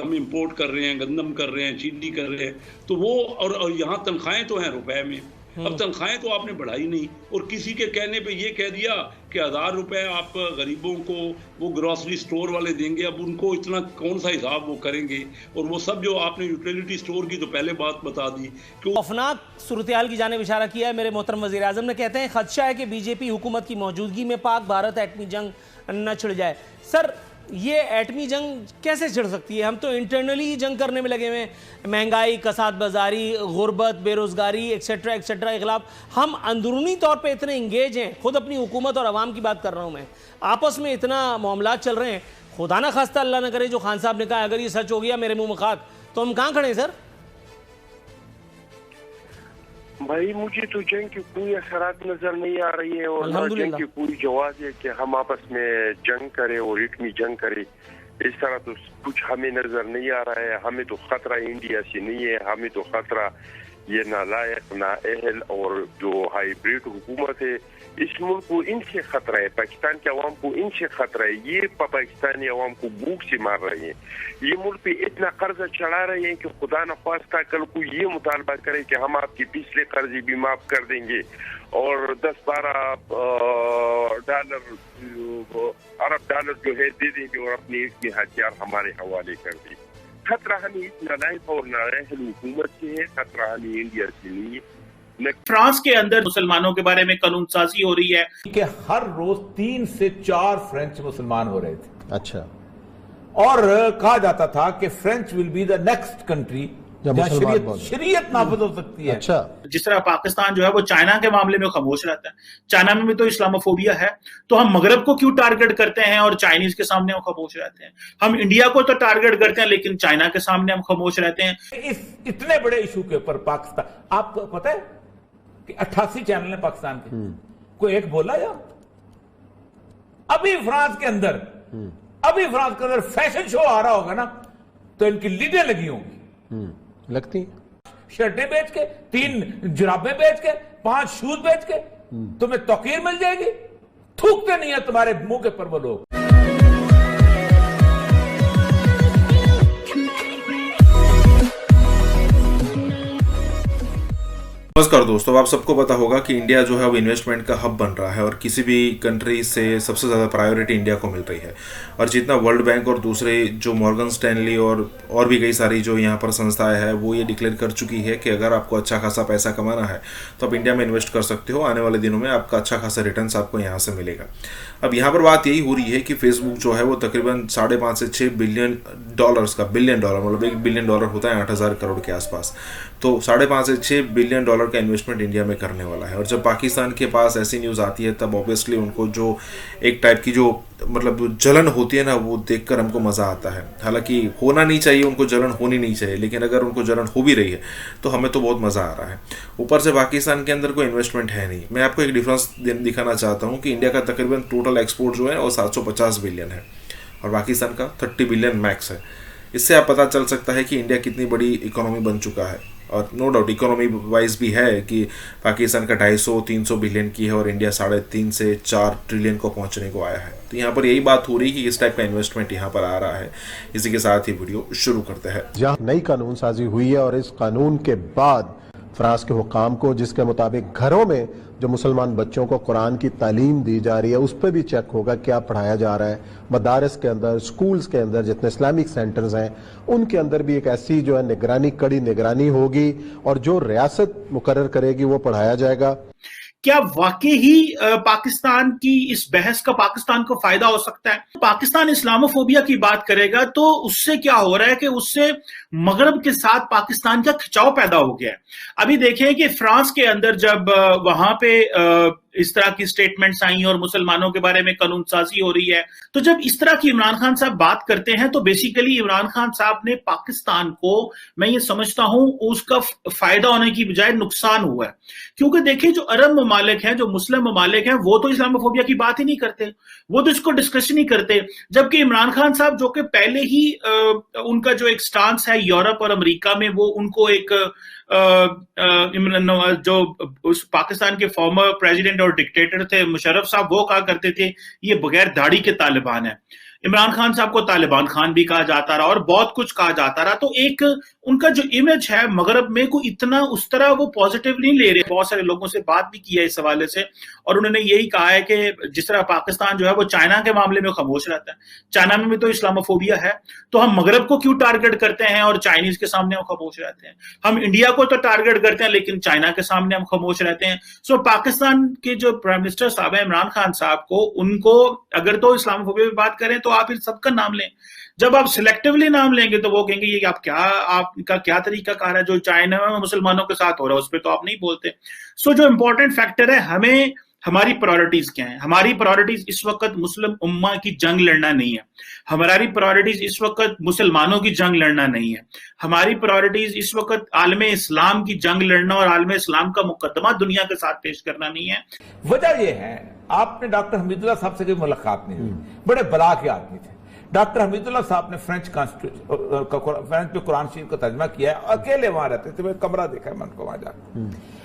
हम इंपोर्ट कर रहे हैं, गंदम कर रहे हैं, चीनी कर रहे हैं, तो वो और यहाँ तनख्वाहें तो हैं रुपए में। अब तनख्वाहें तो आपने बढ़ाई नहीं, और किसी के कहने पे ये कह दिया कि 1000 रुपए आप गरीबों को वो ग्रॉसरी स्टोर वाले देंगे। अब उनको इतना कौन सा हिसाब वो करेंगे, और वो सब जो आपने यूटिलिटी स्टोर की तो पहले बात बता दी कि खौफनाक सूरत-ए-हाल की जानिब इशारा किया है मेरे मोहतरम वज़ीर आज़म ने। कहते हैं खदशा है कि बीजेपी हुकूमत की मौजूदगी में पाक भारत एटमी जंग न छिड़ जाए। सर, ये एटमी जंग कैसे छिड़ सकती है? हम तो इंटरनली ही जंग करने में लगे हुए हैं, महंगाई, कसाद बाजारी, गुर्बत, बेरोज़गारी एक्सेट्रा एक्सेट्रा के खिलाफ। हम अंदरूनी तौर पे इतने इंगेज हैं, खुद अपनी हुकूमत और अवाम की बात कर रहा हूँ मैं, आपस में इतना मामलात चल रहे हैं। खुदा ना खास्ता अल्लाह ना करे जो खान साहब ने कहा, अगर ये सच हो गया मेरे मुँह में खाक, तो हम कहाँ खड़े हैं सर? भाई मुझे तो जंग की कोई असरात नजर नहीं आ रही है, और जंग की पूरी जवाब है कि हम आपस में जंग करें और इतनी जंग करें, इस तरह तो कुछ हमें नजर नहीं आ रहा है। हमें तो खतरा इंडिया से नहीं है, हमें तो खतरा ये नालायक, नाअहल और जो हाइब्रिड हुकूमत है इस मुल्क को, इनसे खतरा है। पाकिस्तान के अवाम को इनसे खतरा है। ये पाकिस्तानी अवाम को भूख से मार रहे हैं। ये मुल्क पे इतना कर्जा चढ़ा रहे हैं कि खुदा न ख्वास्ता कल को ये मुतालबा करे कि हम आपके पिछले कर्जे भी माफ कर देंगे और 10-12 अरब डॉलर जो है दे देंगे और अपने इसके हथियार हमारे हवाले कर देंगे। खतरा हमें इस नालायक और नाअहल हुकूमत से है, खतरा हमें इंडिया से नहीं है। फ्रांस के अंदर मुसलमानों के बारे में कानून साजी हो रही है कि हर रोज 3 से 4 फ्रेंच मुसलमान हो रहे थे। अच्छा। और कहा जाता था कि French will be the next country जहां शरीयत नाफिज हो सकती है। अच्छा। जिस तरह पाकिस्तान जो है वो चाइना के मामले में खामोश रहता है, चाइना में भी तो इस्लामोफोबिया है, तो हम मगरब को क्यों टारगेट करते हैं और चाइनीज के सामने हम खामोश रहते हैं? हम इंडिया को तो टारगेट करते हैं लेकिन चाइना के सामने हम खामोश रहते हैं। इस इतने बड़े इशू के ऊपर पाकिस्तान, आपको पता है कि 88 चैनल है पाकिस्तान के, कोई एक बोला यार? अभी फ्रांस के अंदर फैशन शो आ रहा होगा ना तो इनकी लीडें लगी होंगी, लगती शर्टें बेच के, 3 जुराबें बेच के, 5 शूज बेच के तुम्हें तौकीर मिल जाएगी। थूकते नहीं है तुम्हारे मुंह के पर वो लोग। नमस्कार दोस्तों, आप सबको पता होगा कि इंडिया जो है वो इन्वेस्टमेंट का हब बन रहा है और किसी भी कंट्री से सबसे ज़्यादा प्रायोरिटी इंडिया को मिल रही है। और जितना वर्ल्ड बैंक और दूसरे जो मॉर्गन स्टैनली और भी कई सारी जो यहाँ पर संस्थाएं हैं वो ये डिक्लेयर कर चुकी है कि अगर आपको अच्छा खासा पैसा कमाना है तो आप इंडिया में इन्वेस्ट कर सकते हो। आने वाले दिनों में आपका अच्छा खासा रिटर्न आपको यहाँ से मिलेगा। अब यहाँ पर बात यही हो रही है कि फेसबुक जो है वो तकरीबन 5.5 से 6 बिलियन डॉलर्स का, बिलियन डॉलर मतलब $1 बिलियन होता है 8,000 करोड़ के आसपास, तो 5.5 से 6 बिलियन डॉलर का इन्वेस्टमेंट इंडिया में करने वाला है। और जब पाकिस्तान के पास ऐसी न्यूज़ आती है तब ऑब्वियसली उनको जो एक टाइप की जो मतलब जलन होती है ना, वो देखकर हमको मज़ा आता है। हालांकि होना नहीं चाहिए, उनको जलन होनी नहीं चाहिए, लेकिन अगर उनको जलन हो भी रही है तो हमें तो बहुत मज़ा आ रहा है। ऊपर से पाकिस्तान के अंदर कोई इन्वेस्टमेंट है नहीं। मैं आपको एक डिफरेंस दिखाना चाहता हूँ कि इंडिया का तकरीबन टोटल एक्सपोर्ट जो है वो 750 बिलियन है और पाकिस्तान का 30 बिलियन मैक्स है। इससे आप पता चल सकता है कि इंडिया कितनी बड़ी इकोनॉमी बन चुका है। और नो डाउट इकोनॉमी वाइज भी है कि पाकिस्तान का 250-300 बिलियन की है और इंडिया 3.5 से 4 ट्रिलियन को पहुंचने को आया है। तो यहाँ पर यही बात हो रही है कि किस टाइप का इन्वेस्टमेंट यहाँ पर आ रहा है। इसी के साथ ही वीडियो शुरू करते हैं। जहाँ नई कानून साजी हुई है और इस कानून के बाद फ्रांस के हुकाम को, जिसके मुताबिक घरों में जो मुसलमान बच्चों को कुरान की तालीम दी जा रही है उस पर भी चेक होगा क्या पढ़ाया जा रहा है। मदारस के अंदर, स्कूल्स के अंदर, जितने इस्लामिक सेंटर्स हैं उनके अंदर भी एक ऐसी जो है निगरानी, कड़ी निगरानी होगी और जो रियासत मुकर्रर करेगी वो पढ़ाया जाएगा। क्या वाकई ही पाकिस्तान की इस बहस का पाकिस्तान को फायदा हो सकता है? पाकिस्तान इस्लामोफोबिया की बात करेगा तो उससे क्या हो रहा है कि उससे मगरब के साथ पाकिस्तान का खिंचाव पैदा हो गया है। अभी देखें कि फ्रांस के अंदर जब वहां पे इस तरह की स्टेटमेंट्स आई और मुसलमानों के बारे में कानून साजी हो रही है। तो जब इस तरह की इमरान खान साहब बात करते हैं तो बेसिकली इमरान खान साहब ने पाकिस्तान को, मैं ये समझता हूं, उसका फायदा होने की बजाय नुकसान हुआ है। क्योंकि देखिए जो अरब ममालिक हैं, जो मुस्लिम ममालिक हैं, वो तो इस्लामोफोबिया की बात ही नहीं करते, वो तो इसको डिस्कस नहीं करते। जबकि इमरान खान साहब जो कि पहले ही उनका जो एक स्टांस है यूरोप और अमेरिका में, वो उनको एक जो उस पाकिस्तान के फॉर्मर प्रेसिडेंट और डिक्टेटर थे मुशर्रफ साहब, वो कहा करते थे ये बगैर दाढ़ी के तालिबान है। इमरान खान साहब को तालिबान खान भी कहा जाता रहा और बहुत कुछ कहा जाता रहा। तो एक उनका जो इमेज है मगरब में को इतना उस तरह वो पॉजिटिव नहीं ले रहे। बहुत सारे लोगों से बात भी की है इस हवाले से और उन्होंने यही कहा है कि जिस तरह पाकिस्तान जो है वो चाइना के मामले में खामोश रहता है, चाइना में भी तो इस्लामोफोबिया है, तो हम मगरब को क्यों टारगेट करते हैं और चाइनीज के सामने हम खामोश रहते हैं। हम इंडिया को तो टारगेट करते हैं लेकिन चाइना के सामने हम खामोश रहते हैं। सो पाकिस्तान के जो प्राइम मिनिस्टर साहब है इमरान खान साहब को, उनको अगर तो इस्लामोफोबिया की बात करें तो आप इन सबका नाम लें। जब आप सिलेक्टिवली नाम लेंगे तो वो कहेंगे ये आपका क्या तरीका कार है, जो चाइना में मुसलमानों के साथ हो रहा है उस पर तो आप नहीं बोलते। सो जो इंपॉर्टेंट फैक्टर है, हमें हमारी प्रायोरिटीज क्या है। हमारी प्रायोरिटीज इस वक्त मुस्लिम उम्मा की जंग लड़ना नहीं है। हमारी प्रायोरिटीज इस वक्त मुसलमानों की जंग लड़ना नहीं है। हमारी प्रायोरिटीज इस वक्त आलमे इस्लाम की जंग लड़ना और आलमे इस्लाम का मुकदमा दुनिया के साथ पेश करना नहीं है। वजह यह है, आपने डॉक्टर हमीदुल्लाह साहब से कोई मुलाकात नहीं हुई, बड़े बला के आदमी थे। डॉक्टर हमीदुल्लाह साहब ने फ्रेंच पे कुरान शरीफ का तर्जमा किया है, अकेले वहां रहते थे, मैं कमरा देखा है मन को वहां जाकर।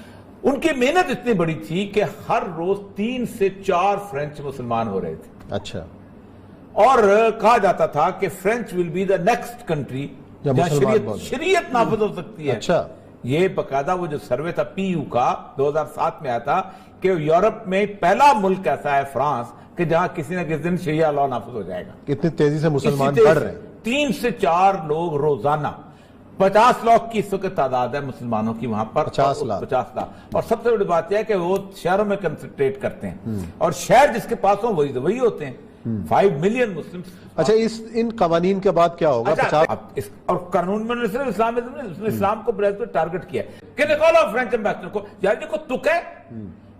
उनकी मेहनत इतनी बड़ी थी कि हर रोज 3 से 4 फ्रेंच मुसलमान हो रहे थे। अच्छा। और कहा जाता था कि French will be the next country जहां शरीयत नाफिज हो सकती है। अच्छा। ये बकायदा वो जो सर्वे था पीयू का 2007 में आया था कि यूरोप में पहला मुल्क ऐसा है फ्रांस कि जहां किसी न किसी दिन शरिया लॉ नाफिज हो जाएगा। कितनी तेजी से मुसलमान बढ़ रहे हैं। 3 से 4 लोग रोजाना, 50 लाख की इस वक्त तादाद है मुसलमानों की वहां पर। 50 लाख। और सबसे बड़ी बात यह है कि वो शहरों में कंसंट्रेट करते हैं और शहर जिसके पास हो वही होते हैं। 5 मिलियन मुस्लिम। अच्छा, इन कवानीन के बाद क्या होगा? और कानून में सिर्फ इस्लाम को टारगेट किया कि निकालो फ्रेंच एम्बेसडर को, यार देखो तुक है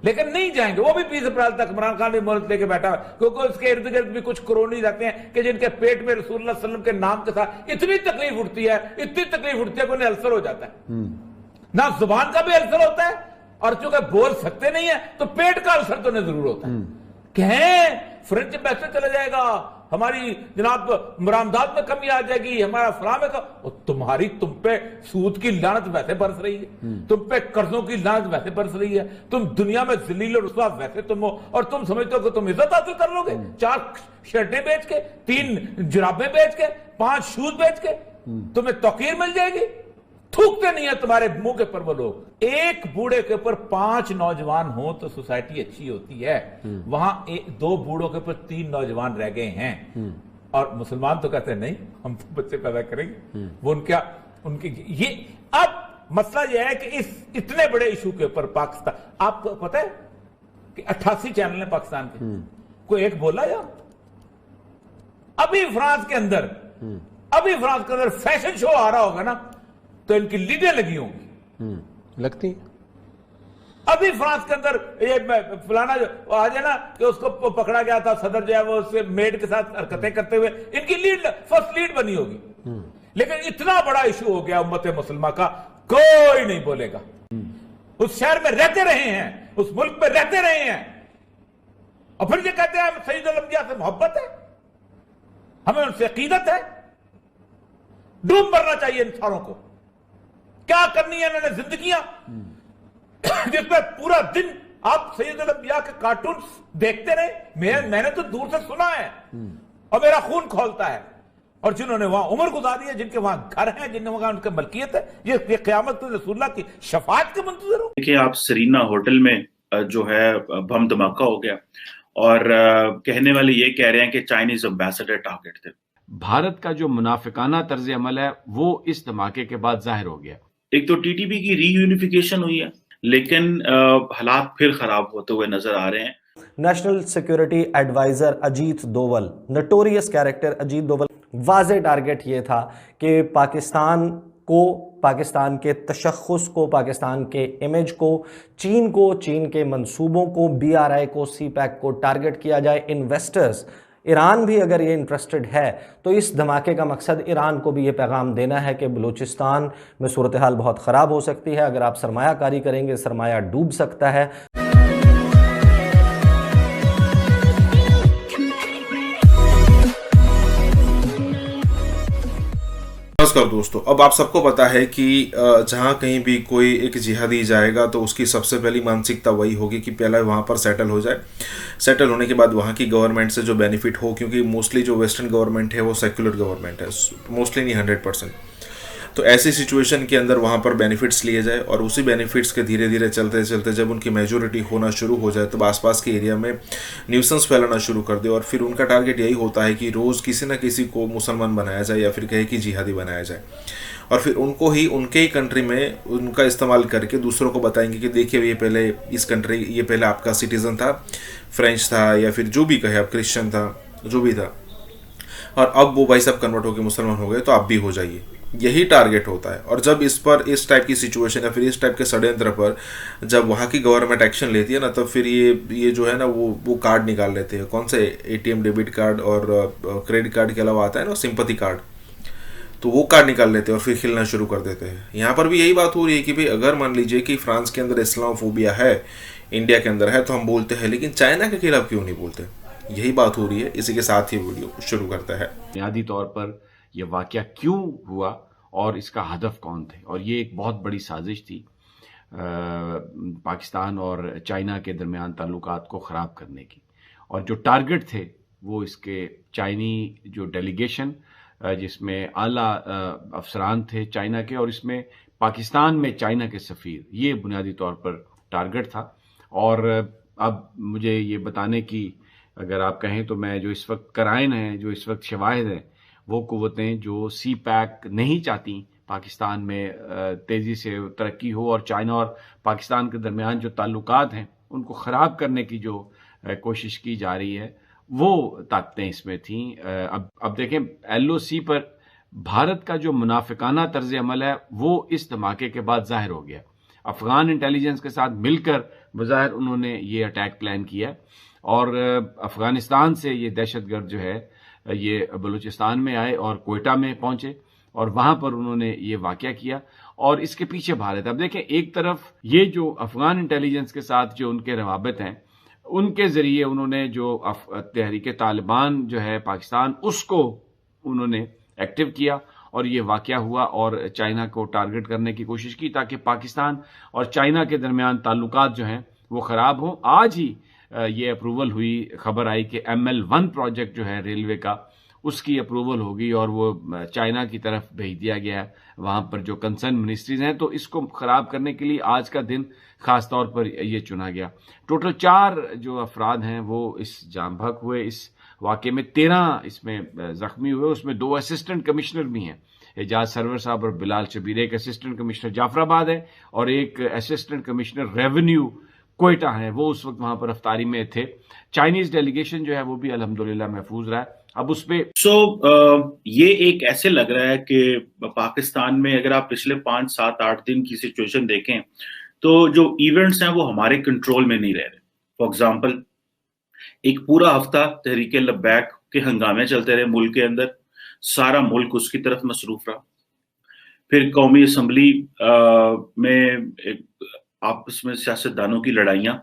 लेकिन नहीं जाएंगे। वो भी 20 अप्रैल तक इमरान खान भी मोहलत लेके बैठा है, क्योंकि उसके इर्द गिर्द भी कुछ क्रोनी रहते हैं कि जिनके पेट में रसूलुल्लाह सल्लल्लाहु अलैहि वसल्लम के नाम के साथ इतनी तकलीफ उठती है कि उन्हें अल्सर हो जाता है। ना जुबान का भी अल्सर होता है और चूंकि बोल सकते नहीं है तो पेट का अल्सर तो उन्हें जरूर होता है। कहें फ्रेंच एम्बेसडर चला जाएगा, हमारी जनाब बरामदात में कमी आ जाएगी, हमारा फलां में तुम्हारी तुम पे सूद की लानत वैसे बरस रही है, तुम पे कर्जों की लानत वैसे बरस रही है, तुम दुनिया में जलील और रुसवा वैसे तुम हो और तुम समझते हो कि तुम इज्जत हासिल कर लोगे 4 शर्टें बेच के, 3 जुराबें बेच के, 5 शूज बेच के तुम्हें तौकीर मिल जाएगी। थूकते नहीं है तुम्हारे मुंह के ऊपर वो लोग। एक बूढ़े के ऊपर 5 नौजवान हो तो सोसाइटी अच्छी होती है, वहां 2 बूढ़ों के ऊपर 3 नौजवान रह गए हैं। और मुसलमान तो कहते हैं नहीं हम तो बच्चे पैदा करेंगे। वो उनके ये अब मसला यह है कि इस इतने बड़े इशू के ऊपर पाकिस्तान, आपको पता है कि 88 चैनल है पाकिस्तान के, कोई एक बोला यार? अभी फ्रांस के अंदर फैशन शो आ रहा होगा ना तो इनकी लीडें लगी होंगी, लगती। अभी फ्रांस के अंदर ये फलाना जो आज है ना कि उसको पकड़ा गया था सदर जो है वो उससे मेड के साथ हरकतें करते हुए, इनकी फर्स्ट लीड बनी होगी। लेकिन इतना बड़ा इशू हो गया उम्मत मुसलमा का, कोई नहीं बोलेगा। उस शहर में रहते रहे हैं, उस मुल्क में रहते रहे हैं और फिर ये कहते हैं सैयद अल-अंबिया से मोहब्बत है, हमें उनसे अकीदत है। डूब मरना चाहिए इंसानों को। क्या करनी है इन्होंने जिंदगियां जिसमें पूरा दिन आप सैयद अल-अंबिया के कार्टून देखते रहे। मैंने तो दूर से सुना है और मेरा खून खोलता है। और जिन्होंने वहां उम्र गुजारी है, जिनके वहां घर हैं, जिनके वहां उनकी मलकियत है, ये क़यामत में रसूलुल्लाह की शफाअत के मंतज़र हो। देखिए आप सरीना होटल में जो है बम धमाका हो गया और कहने वाले ये कह रहे हैं कि चाइनीज एम्बेसडर टारगेट थे। भारत का जो मुनाफिकाना तर्ज अमल है वो इस धमाके के बाद जाहिर हो गया। एक तो टीटीपी की रीयूनिफिकेशन हुई है लेकिन हालात फिर खराब होते हुए नजर आ रहे हैं। National security adviser Ajit Doval, notorious character Ajit Doval, was a target ये था कि पाकिस्तान को, पाकिस्तान के तशख़्ख़ुस को, पाकिस्तान के इमेज को, चीन के मंसूबों को, BRI को, CPEC को टारगेट किया जाए, इन्वेस्टर्स, ईरान भी अगर ये इंटरेस्टेड है तो इस धमाके का मकसद ईरान को भी ये पैगाम देना है कि बलूचिस्तान में सूरत हाल बहुत ख़राब हो सकती है, अगर आप सरमायाकारी करेंगे सरमाया डूब सकता है। नमस्कार दोस्तों, अब आप सबको पता है कि जहाँ कहीं भी कोई एक जिहादी जाएगा तो उसकी सबसे पहली मानसिकता वही होगी कि पहले वहाँ पर सेटल हो जाए, सेटल होने के बाद वहाँ की गवर्नमेंट से जो बेनिफिट हो, क्योंकि मोस्टली जो वेस्टर्न गवर्नमेंट है वो सेक्युलर गवर्नमेंट है, मोस्टली नहीं 100%। तो ऐसी सिचुएशन के अंदर वहाँ पर बेनिफिट्स लिए जाए और उसी बेनिफिट्स के धीरे धीरे चलते चलते जब उनकी मेजोरिटी होना शुरू हो जाए तो आसपास के एरिया में न्यूसेंस फैलाना शुरू कर दे और फिर उनका टारगेट यही होता है कि रोज़ किसी ना किसी को मुसलमान बनाया जाए या फिर कहे कि जिहादी बनाया जाए और फिर उनको ही उनके ही कंट्री में उनका इस्तेमाल करके दूसरों को बताएंगे कि देखिए ये पहले इस कंट्री, ये पहले आपका सिटीज़न था, फ्रेंच था या फिर जो भी कहे आप, क्रिश्चियन था, जो भी था, और अब वो भाई सब कन्वर्ट होकर मुसलमान हो गए तो आप भी हो जाइए। यही टारगेट होता है। और जब इस टाइप की सिचुएशन या फिर इस टाइप के षड्यंत्र पर जब वहाँ की गवर्नमेंट एक्शन लेती है ना, तब फिर ये जो है ना वो कार्ड निकाल लेते हैं। कौन से ATM डेबिट कार्ड और क्रेडिट कार्ड के अलावा आता है ना सिंपैथी कार्ड, तो वो कार्ड निकाल लेते हैं और फिर खिलना शुरू कर देते हैं। यहाँ पर भी यही बात हो रही है कि भाई अगर मान लीजिए कि फ्रांस के अंदर इस्लामोफोबिया है, इंडिया के अंदर है, तो हम बोलते हैं, लेकिन चाइना के खिलाफ क्यों नहीं बोलते? यही बात हो रही है। इसी के साथ ही वीडियो शुरू करता है। बुनियादी तौर पर यह वाकया क्यों हुआ और इसका हदफ कौन थे, और ये एक बहुत बड़ी साजिश थी पाकिस्तान और चाइना के दरमियान ताल्लुकात को ख़राब करने की। और जो टारगेट थे वो इसके चाइनी जो डेलीगेशन जिसमें आला अफसरान थे चाइना के, और इसमें पाकिस्तान में चाइना के सफ़ीर, ये बुनियादी तौर पर टारगेट था। और अब मुझे ये बताने की अगर आप कहें तो मैं जो इस वक्त कराइन हैं, जो इस वक्त शवाहिद हैं, वो कुव्वतें जो CPEC नहीं चाहती पाकिस्तान में तेज़ी से तरक्की हो और चाइना और पाकिस्तान के दरमियान जो ताल्लुकात हैं उनको ख़राब करने की जो कोशिश की जा रही है, वो ताकतें इसमें थीं। अब देखें, LOC पर भारत का जो मुनाफिकाना तर्ज अमल है वो इस धमाके के बाद ज़ाहिर हो गया। अफ़गान इंटेलिजेंस के साथ मिलकर बज़ाहिर उन्होंने ये अटैक प्लान किया और अफ़गानिस्तान से ये दहशतगर्द जो है ये बलूचिस्तान में आए और कोयटा में पहुंचे और वहां पर उन्होंने ये वाकया किया और इसके पीछे भारत। अब देखें, एक तरफ ये जो अफ़गान इंटेलिजेंस के साथ जो उनके रवाबत हैं, उनके ज़रिए उन्होंने जो तहरीक तालिबान जो है पाकिस्तान, उसको उन्होंने एक्टिव किया और ये वाकया हुआ और चाइना को टारगेट करने की कोशिश की ताकि पाकिस्तान और चाइना के दरमियान ताल्लुकात जो हैं वो ख़राब हों। आज ही ये अप्रूवल हुई, खबर आई कि ML1 प्रोजेक्ट जो है रेलवे का, उसकी अप्रूवल होगी और वो चाइना की तरफ भेज दिया गया है। वहाँ पर जो कंसर्न मिनिस्ट्रीज हैं, तो इसको ख़राब करने के लिए आज का दिन ख़ास तौर पर ये चुना गया। टोटल 4 जो अफराद हैं वो इस जाम बहक हुए इस वाक़े में, 13 इसमें ज़ख्मी हुए, उसमें 2 असिस्टेंट कमिश्नर भी हैं, एजाज सरवर साहब और बिलाल शबीर। एक असिस्टेंट कमिश्नर जाफराबाद है और एक असिस्टेंट कमिश्नर रेवेन्यू कोयटा है, वो उस वक्त वहां पर अफ्तारी में थे। चाइनीज डेलीगेशन जो है वो भी अल्हम्दुलिल्लाह महफूज रहा है। अब उस पे ये एक ऐसे लग रहा है कि पाकिस्तान में अगर आप पिछले 5, 7, 8 दिन की सिचुएशन देखें तो जो इवेंट्स हैं वो हमारे कंट्रोल में नहीं रह रहे। फॉर एग्जांपल, एक पूरा हफ्ता तहरीक लब्बैक के हंगामे चलते रहे मुल्क के अंदर, सारा मुल्क उसकी तरफ मसरूफ रहा। फिर कौमी असम्बली में आपस में सियासतदानों की लड़ाइयाँ।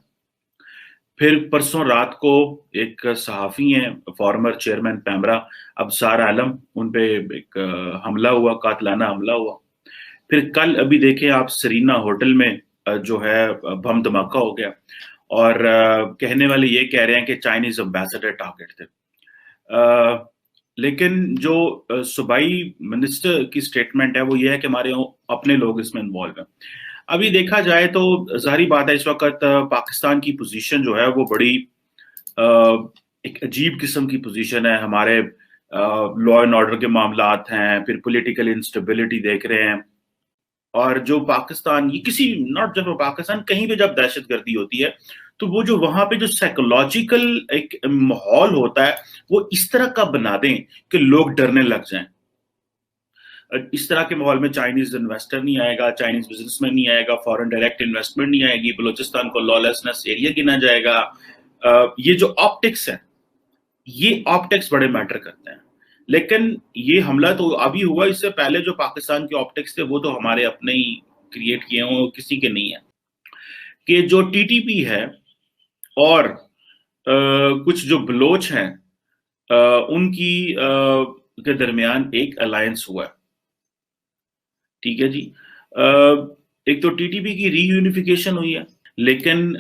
फिर परसों रात को एक सहाफ़ी हैं, फॉर्मर चेयरमैन पैमरा अबसार आलम, उन पे एक हमला हुआ, कातलाना हमला हुआ। फिर कल अभी देखें आप, सरीना होटल में जो है बम धमाका हो गया और कहने वाले ये कह रहे हैं कि चाइनीज एम्बेसडर टारगेट थे। लेकिन जो सूबाई मिनिस्टर की स्टेटमेंट है वो ये है कि हमारे अपने लोग इसमें इन्वॉल्व हैं। अभी देखा जाए तो जाहिर बात है इस वक्त पाकिस्तान की पोजीशन जो है वो बड़ी एक अजीब किस्म की पोजीशन है। हमारे लॉ एंड ऑर्डर के मामलात हैं, फिर पॉलिटिकल इंस्टेबिलिटी देख रहे हैं, और जो पाकिस्तान, ये किसी नॉट जस्ट पाकिस्तान, कहीं पे जब दहशतगर्दी होती है तो वो जो वहां पे जो साइकोलॉजिकल एक माहौल होता है वो इस तरह का बना दें कि लोग डरने लग जाएं। इस तरह के माहौल में चाइनीज इन्वेस्टर नहीं आएगा, चाइनीज बिजनेसमैन नहीं आएगा, फॉरेन डायरेक्ट इन्वेस्टमेंट नहीं आएगी, बलूचिस्तान को लॉलेसनेस एरिया गिना जाएगा। ये जो ऑप्टिक्स है, ये ऑप्टिक्स बड़े मैटर करते हैं। लेकिन ये हमला तो अभी हुआ, इससे पहले जो पाकिस्तान के ऑप्टिक्स थे वो तो हमारे अपने ही क्रिएट किए हों, किसी के नहीं है। कि जो टीटीपी है और कुछ जो बलोच हैं उनकी के दरमियान एक अलायंस हुआ है, ठीक है जी। एक तो टीटीपी की रीयूनिफिकेशन हुई है, लेकिन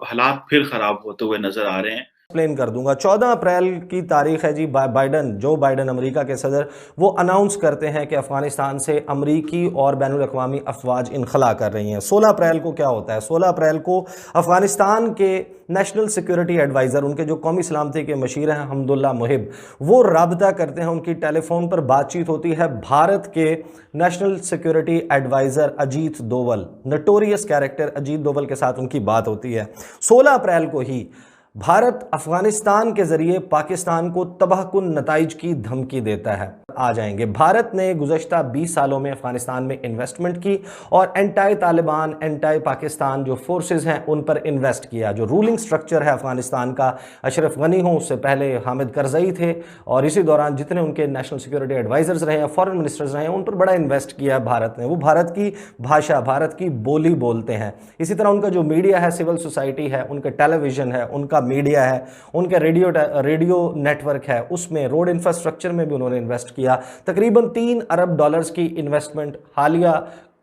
हालात फिर खराब होते हुए नजर आ रहे हैं। एक्सप्लेन कर दूंगा। 14 अप्रैल की तारीख है जी। जो बाइडन अमेरिका के सदर, वो अनाउंस करते हैं कि अफगानिस्तान से अमरीकी और बैनुल अक़वामी अफवाज इनखला कर रही हैं। 16 अप्रैल को क्या होता है? 16 अप्रैल को अफगानिस्तान के नेशनल सिक्योरिटी एडवाइज़र, उनके जो कौमी सलामती के मशीर हैं हमदुल्ला मुहिब, वो राबता करते हैं, उनकी टेलीफोन पर बातचीत होती है भारत के national security adviser Ajit Doval, notorious character Ajit Doval के साथ उनकी बात होती है। 16 अप्रैल को ही भारत अफगानिस्तान के जरिए पाकिस्तान को तबाहकुन नताइज की धमकी देता है। आ जाएंगे। भारत ने गुज़श्ता 20 सालों में अफगानिस्तान में इन्वेस्टमेंट की और एंटी तालिबान, एंटी पाकिस्तान जो फोर्सेस हैं उन पर इन्वेस्ट किया। जो रूलिंग स्ट्रक्चर है अफगानिस्तान का, अशरफ गनी हो, उससे पहले हामिद करजई थे, और इसी दौरान जितने उनके नेशनल सिक्योरिटी एडवाइजर्स रहे हैं, फॉरेन मिनिस्टर्स रहे हैं, उन पर बड़ा इन्वेस्ट किया भारत ने। वो भारत की भाषा, भारत की बोली बोलते हैं। इसी तरह उनका जो मीडिया है, सिविल सोसाइटी है, उनका टेलीविज़न है, उनका मीडिया है, उनका रेडियो नेटवर्क है, उसमें रोड इंफ्रास्ट्रक्चर में भी उन्होंने इन्वेस्ट किया। तकरीबन 3 अरब डॉलर्स की इन्वेस्टमेंट हालिया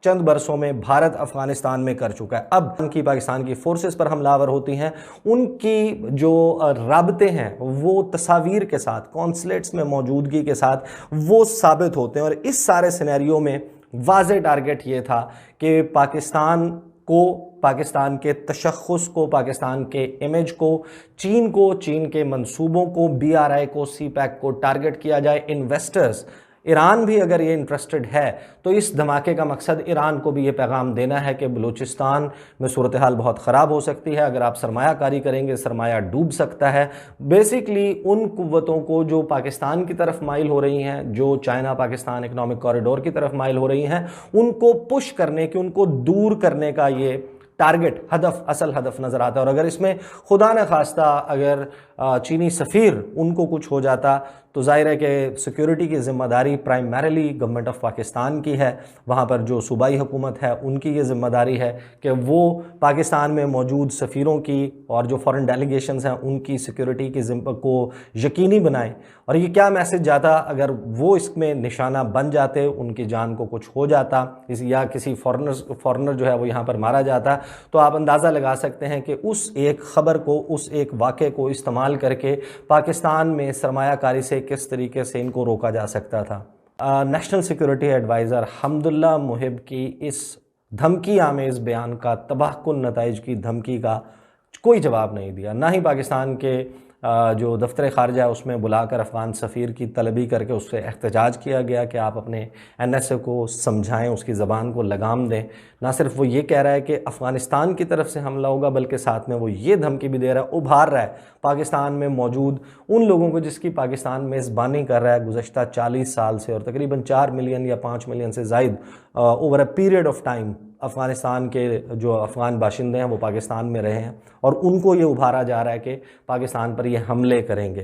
चंद बरसों में भारत अफगानिस्तान में कर चुका है। अब उनकी पाकिस्तान की फोर्सेस पर हमलावर होती हैं, उनकी जो राबते हैं वो तस्वीर के साथ, कॉन्सुलेट्स में मौजूदगी के साथ वो साबित होते हैं। और इस सारे सिनेरियो में वाज़ेह टारगेट ये था कि पाकिस्तान को, पाकिस्तान के तशख़्ख़ुस को, पाकिस्तान के इमेज को, चीन के मंसूबों को, BRI को, CPEC को टारगेट किया जाए। इन्वेस्टर्स, ईरान भी अगर ये इंटरेस्टेड है तो इस धमाके का मकसद ईरान को भी ये पैगाम देना है कि बलूचिस्तान में सूरत हाल बहुत ख़राब हो सकती है, अगर आप सरमायाकारी करेंगे सरमाया डूब सकता है। बेसिकली उन कुव्वतों को जो पाकिस्तान की तरफ माइल हो रही हैं, जो चाइना पाकिस्तान इकनॉमिक कॉरिडोर की तरफ माइल हो रही हैं, उनको पुश करने की, उनको दूर करने का ये टारगेट, हदफ, असल हदफ नज़र आता है। और अगर इसमें खुदा न खास्ता अगर चीनी सफ़ीर उनको कुछ हो जाता तो जाहिर है कि सिक्योरिटी की ज़िम्मेदारी प्राइमरीली गवर्नमेंट ऑफ पाकिस्तान की है। वहाँ पर जो सूबाई हुकूमत है उनकी ये ज़िम्मेदारी है कि वो पाकिस्तान में मौजूद सफ़ीरों की और जो फॉरेन डेलीगेशंस हैं उनकी सिक्योरिटी की को यकीनी बनाएं। और ये क्या मैसेज जाता अगर वो इसमें निशाना बन जाते, उनकी जान को कुछ हो जाता, या किसी फॉरनर जो है वो यहाँ पर मारा जाता, तो आप अंदाज़ा लगा सकते हैं कि उस एक ख़बर को, उस एक वाक़े को इस्तेमाल करके पाकिस्तान में सरमायाकारी से किस तरीके से इनको रोका जा सकता था। नेशनल सिक्योरिटी एडवाइज़र हमदुल्ला मुहिब की इस धमकी आमेज़ बयान का, तबाहकुन नताइज की धमकी का कोई जवाब नहीं दिया। ना ही पाकिस्तान के जो दफ्तर ख़ारजा है उसमें बुलाकर अफ़गान सफ़ीर की तलबी करके उससे एहतजाज किया गया कि आप अपने NSA को समझाएं, उसकी ज़बान को लगाम दें। ना सिर्फ वो ये कह रहा है कि अफ़गानिस्तान की तरफ से हमला होगा, बल्कि साथ में वो ये धमकी भी दे रहा है, उभार रहा है पाकिस्तान में मौजूद उन लोगों को जिसकी पाकिस्तान मेज़बानी कर रहा है गुज़श्ता 40 साल से, और तकरीबन 4 मिलियन या 5 मिलियन से ज़ायद over a period of time Afghanistan के जो अफ़गान बाशिंदे हैं वो पाकिस्तान में रहे हैं, और उनको ये उभारा जा रहा है कि पाकिस्तान पर ये हमले करेंगे।